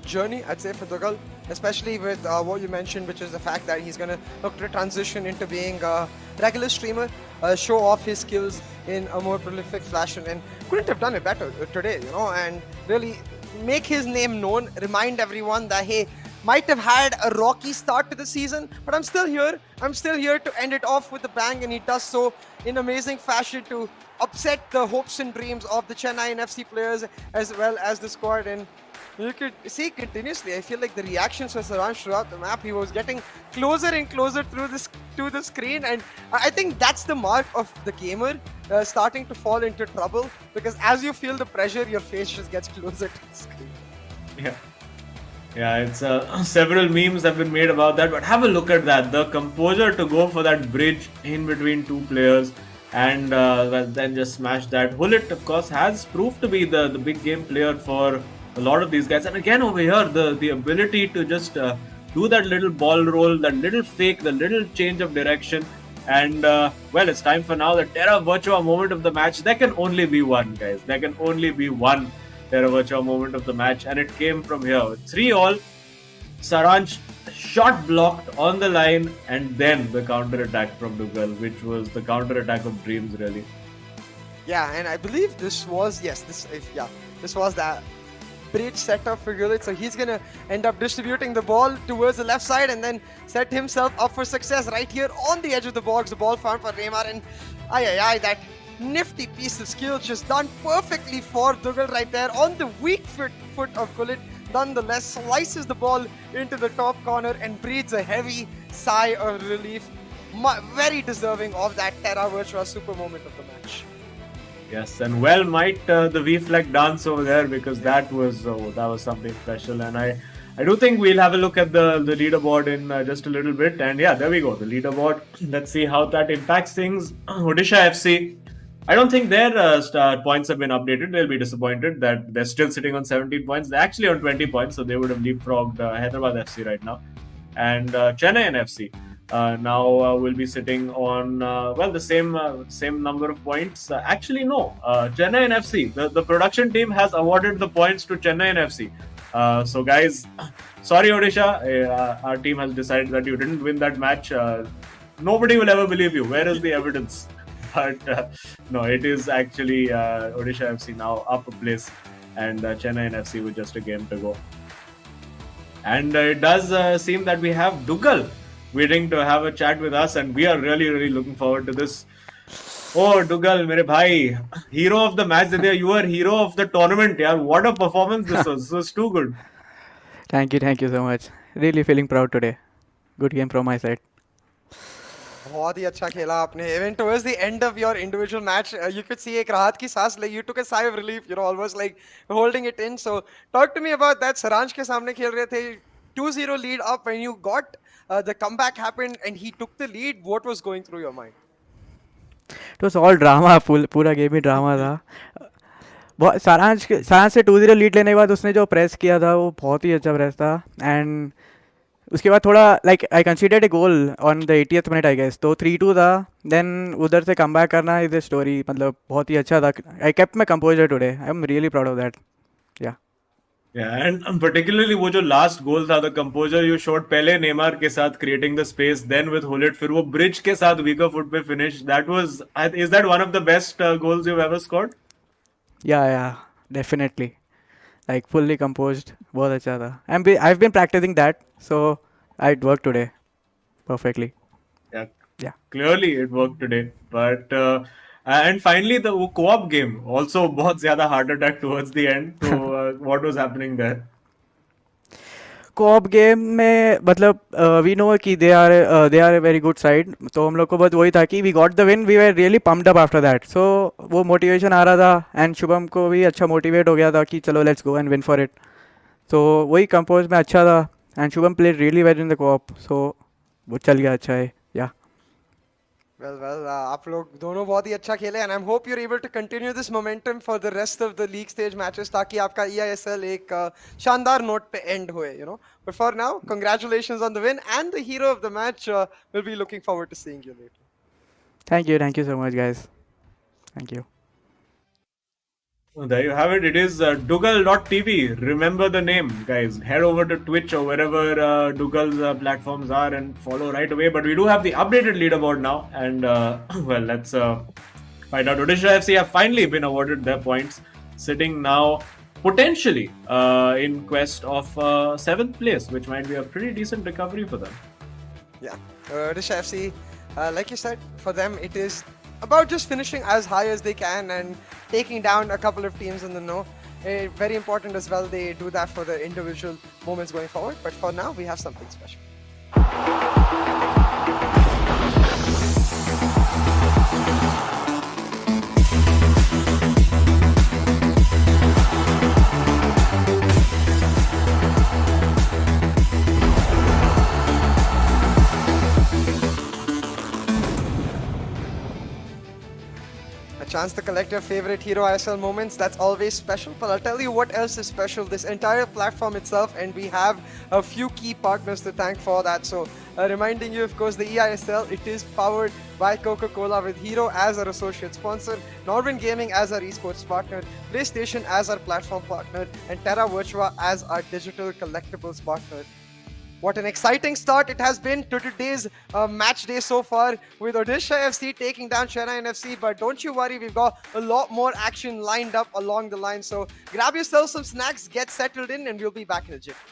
journey, I'd say, for Duggal, especially with what you mentioned, which is the fact that he's going to look to transition into being a regular streamer, show off his skills in a more prolific fashion, and couldn't have done it better today, you know, and really make his name known, remind everyone that, hey, might have had a rocky start to the season, but I'm still here. I'm still here to end it off with a bang, and he does so in amazing fashion to upset the hopes and dreams of the Chennaiyin FC players as well as the squad. And you could see continuously, I feel like the reactions for Saransh throughout the map, he was getting closer and closer to the screen, and I think that's the mark of the gamer starting to fall into trouble, because as you feel the pressure, your face just gets closer to the screen. Yeah, it's several memes have been made about that, but have a look at that. The composure to go for that bridge in between two players and then just smash that. Hullet, of course, has proved to be the big game player for a lot of these guys. And again over here, the ability to just do that little ball roll, that little fake, the little change of direction. And well, it's time for now the Terra Virtua moment of the match. There can only be one, guys. There can only be one Terra Virtua moment of the match, and it came from here. 3-all. Saransh shot blocked on the line, and then the counter attack from Duggal, which was the counter attack of dreams, really. Yeah, and I believe this was this was that bridge setup for Gullit. So he's gonna end up distributing the ball towards the left side and then set himself up for success right here on the edge of the box. The ball found for Raymar, and that nifty piece of skill just done perfectly for Duggal right there on the weak foot of Gullit. Nonetheless, slices the ball into the top corner and breathes a heavy sigh of relief. Very deserving of that Terra Virtua super moment of the match. Yes, and well might the V-flag dance over there, because that was something special. And I do think we'll have a look at the leaderboard in just a little bit. And yeah, there we go, the leaderboard. Let's see how that impacts things. Odisha FC, I don't think their points have been updated. They'll be disappointed that they're still sitting on 17 points. They're actually on 20 points, so they would have leapfrogged Hyderabad FC right now. And Chennaiyin FC now will be sitting on the same number of points. Actually, no. Chennaiyin FC, the production team has awarded the points to Chennaiyin FC. So guys, sorry Odisha, our team has decided that you didn't win that match. Nobody will ever believe you. Where is the evidence? But no, it is actually Odisha FC now up a place, and Chennaiyin FC with just a game to go. And it does seem that we have Duggal waiting to have a chat with us, and we are really looking forward to this. Oh, Dugal, mere bhai, hero of the match. You were hero of the tournament. Yeah, what a performance this was. This was too good. Thank you so much. Really feeling proud today. Good game from my side. बहुत ही अच्छा खेला आपने. Even towards the end of your individual match, you could see एक राहत की सांस ले. You took a sigh of relief, almost like holding it in. So talk to me about that. Saransh के सामने खेल रहे थे. 2-0 lead up when you got the comeback happened and he took the lead. What was going through your mind? It was all drama. पूरा game ही drama था. बहुत सारांश से 2-0 लीड लेने के बाद उसने जो प्रेस किया था वो बहुत ही अच्छा प्रेस था. एंड उसके बाद थोड़ा like I considered a goal on the 80th minute I guess. तो 3-2 था. देन उधर से कम बैक करना इज ए स्टोरी. मतलब बहुत ही अच्छा था. I kept my composure today. I am really proud of that. Yeah Yeah, and particularly वो जो last goal था, the composure you showed पहले नेमार के साथ creating the space, then with Hullet, फिर वो bridge के साथ weaker foot पे finish. That was, is that one of the best goals you've ever scored? Yeah definitely. Like fully composed. बहुत अच्छा था. I have been practising that. So I work today perfectly. Yeah. Clearly it worked today. But and finally the co-op game also बहुत ज़्यादा heart attack towards the end. So what was happening there? Coop game में मतलब we know कि they are a very good side. तो हम लोग को बस वही था कि we got the win. We were really pumped up after that. So वो मोटिवेशन आ रहा था. एंड शुभम को भी अच्छा मोटिवेट हो गया था कि चलो let's go and win for it. तो वही कंपोज में अच्छा था. And Shubham played really well in the coop. So वो चल गया अच्छा है. या Well, आप लोग दोनों बहुत ही अच्छा खेले and I hope you're able to continue this momentum for the rest of the league stage matches ताकि आपका eISL एक शानदार नोट पे end होए, But for now, congratulations on the win and the hero of the match. We'll be looking forward to seeing you later. Thank you so much guys. Thank you. Well, there you have it. It is Dugal.tv. Remember the name, guys. Head over to Twitch or wherever Dugal's platforms are and follow right away. But we do have the updated leaderboard now. And, well, let's find out. Odisha FC have finally been awarded their points, sitting now potentially in quest of 7th place, which might be a pretty decent recovery for them. Yeah, Odisha FC, like you said, for them it is about just finishing as high as they can and taking down a couple of teams in the know. Very important as well, they do that for the individual moments going forward. But for now, we have something special. Chance to collect your favorite Hero ISL moments. That's always special. But I'll tell you what else is special. This entire platform itself, and we have a few key partners to thank for that. So reminding you, of course, the eISL, it is powered by Coca-Cola with Hero as our associate sponsor, Norwin Gaming as our esports partner, PlayStation as our platform partner, and Terra Virtua as our digital collectibles partner. What an exciting start it has been to today's match day so far with Odisha FC taking down Chennaiyin FC. But don't you worry, we've got a lot more action lined up along the line. So grab yourself some snacks, get settled in, and we'll be back in a jiff.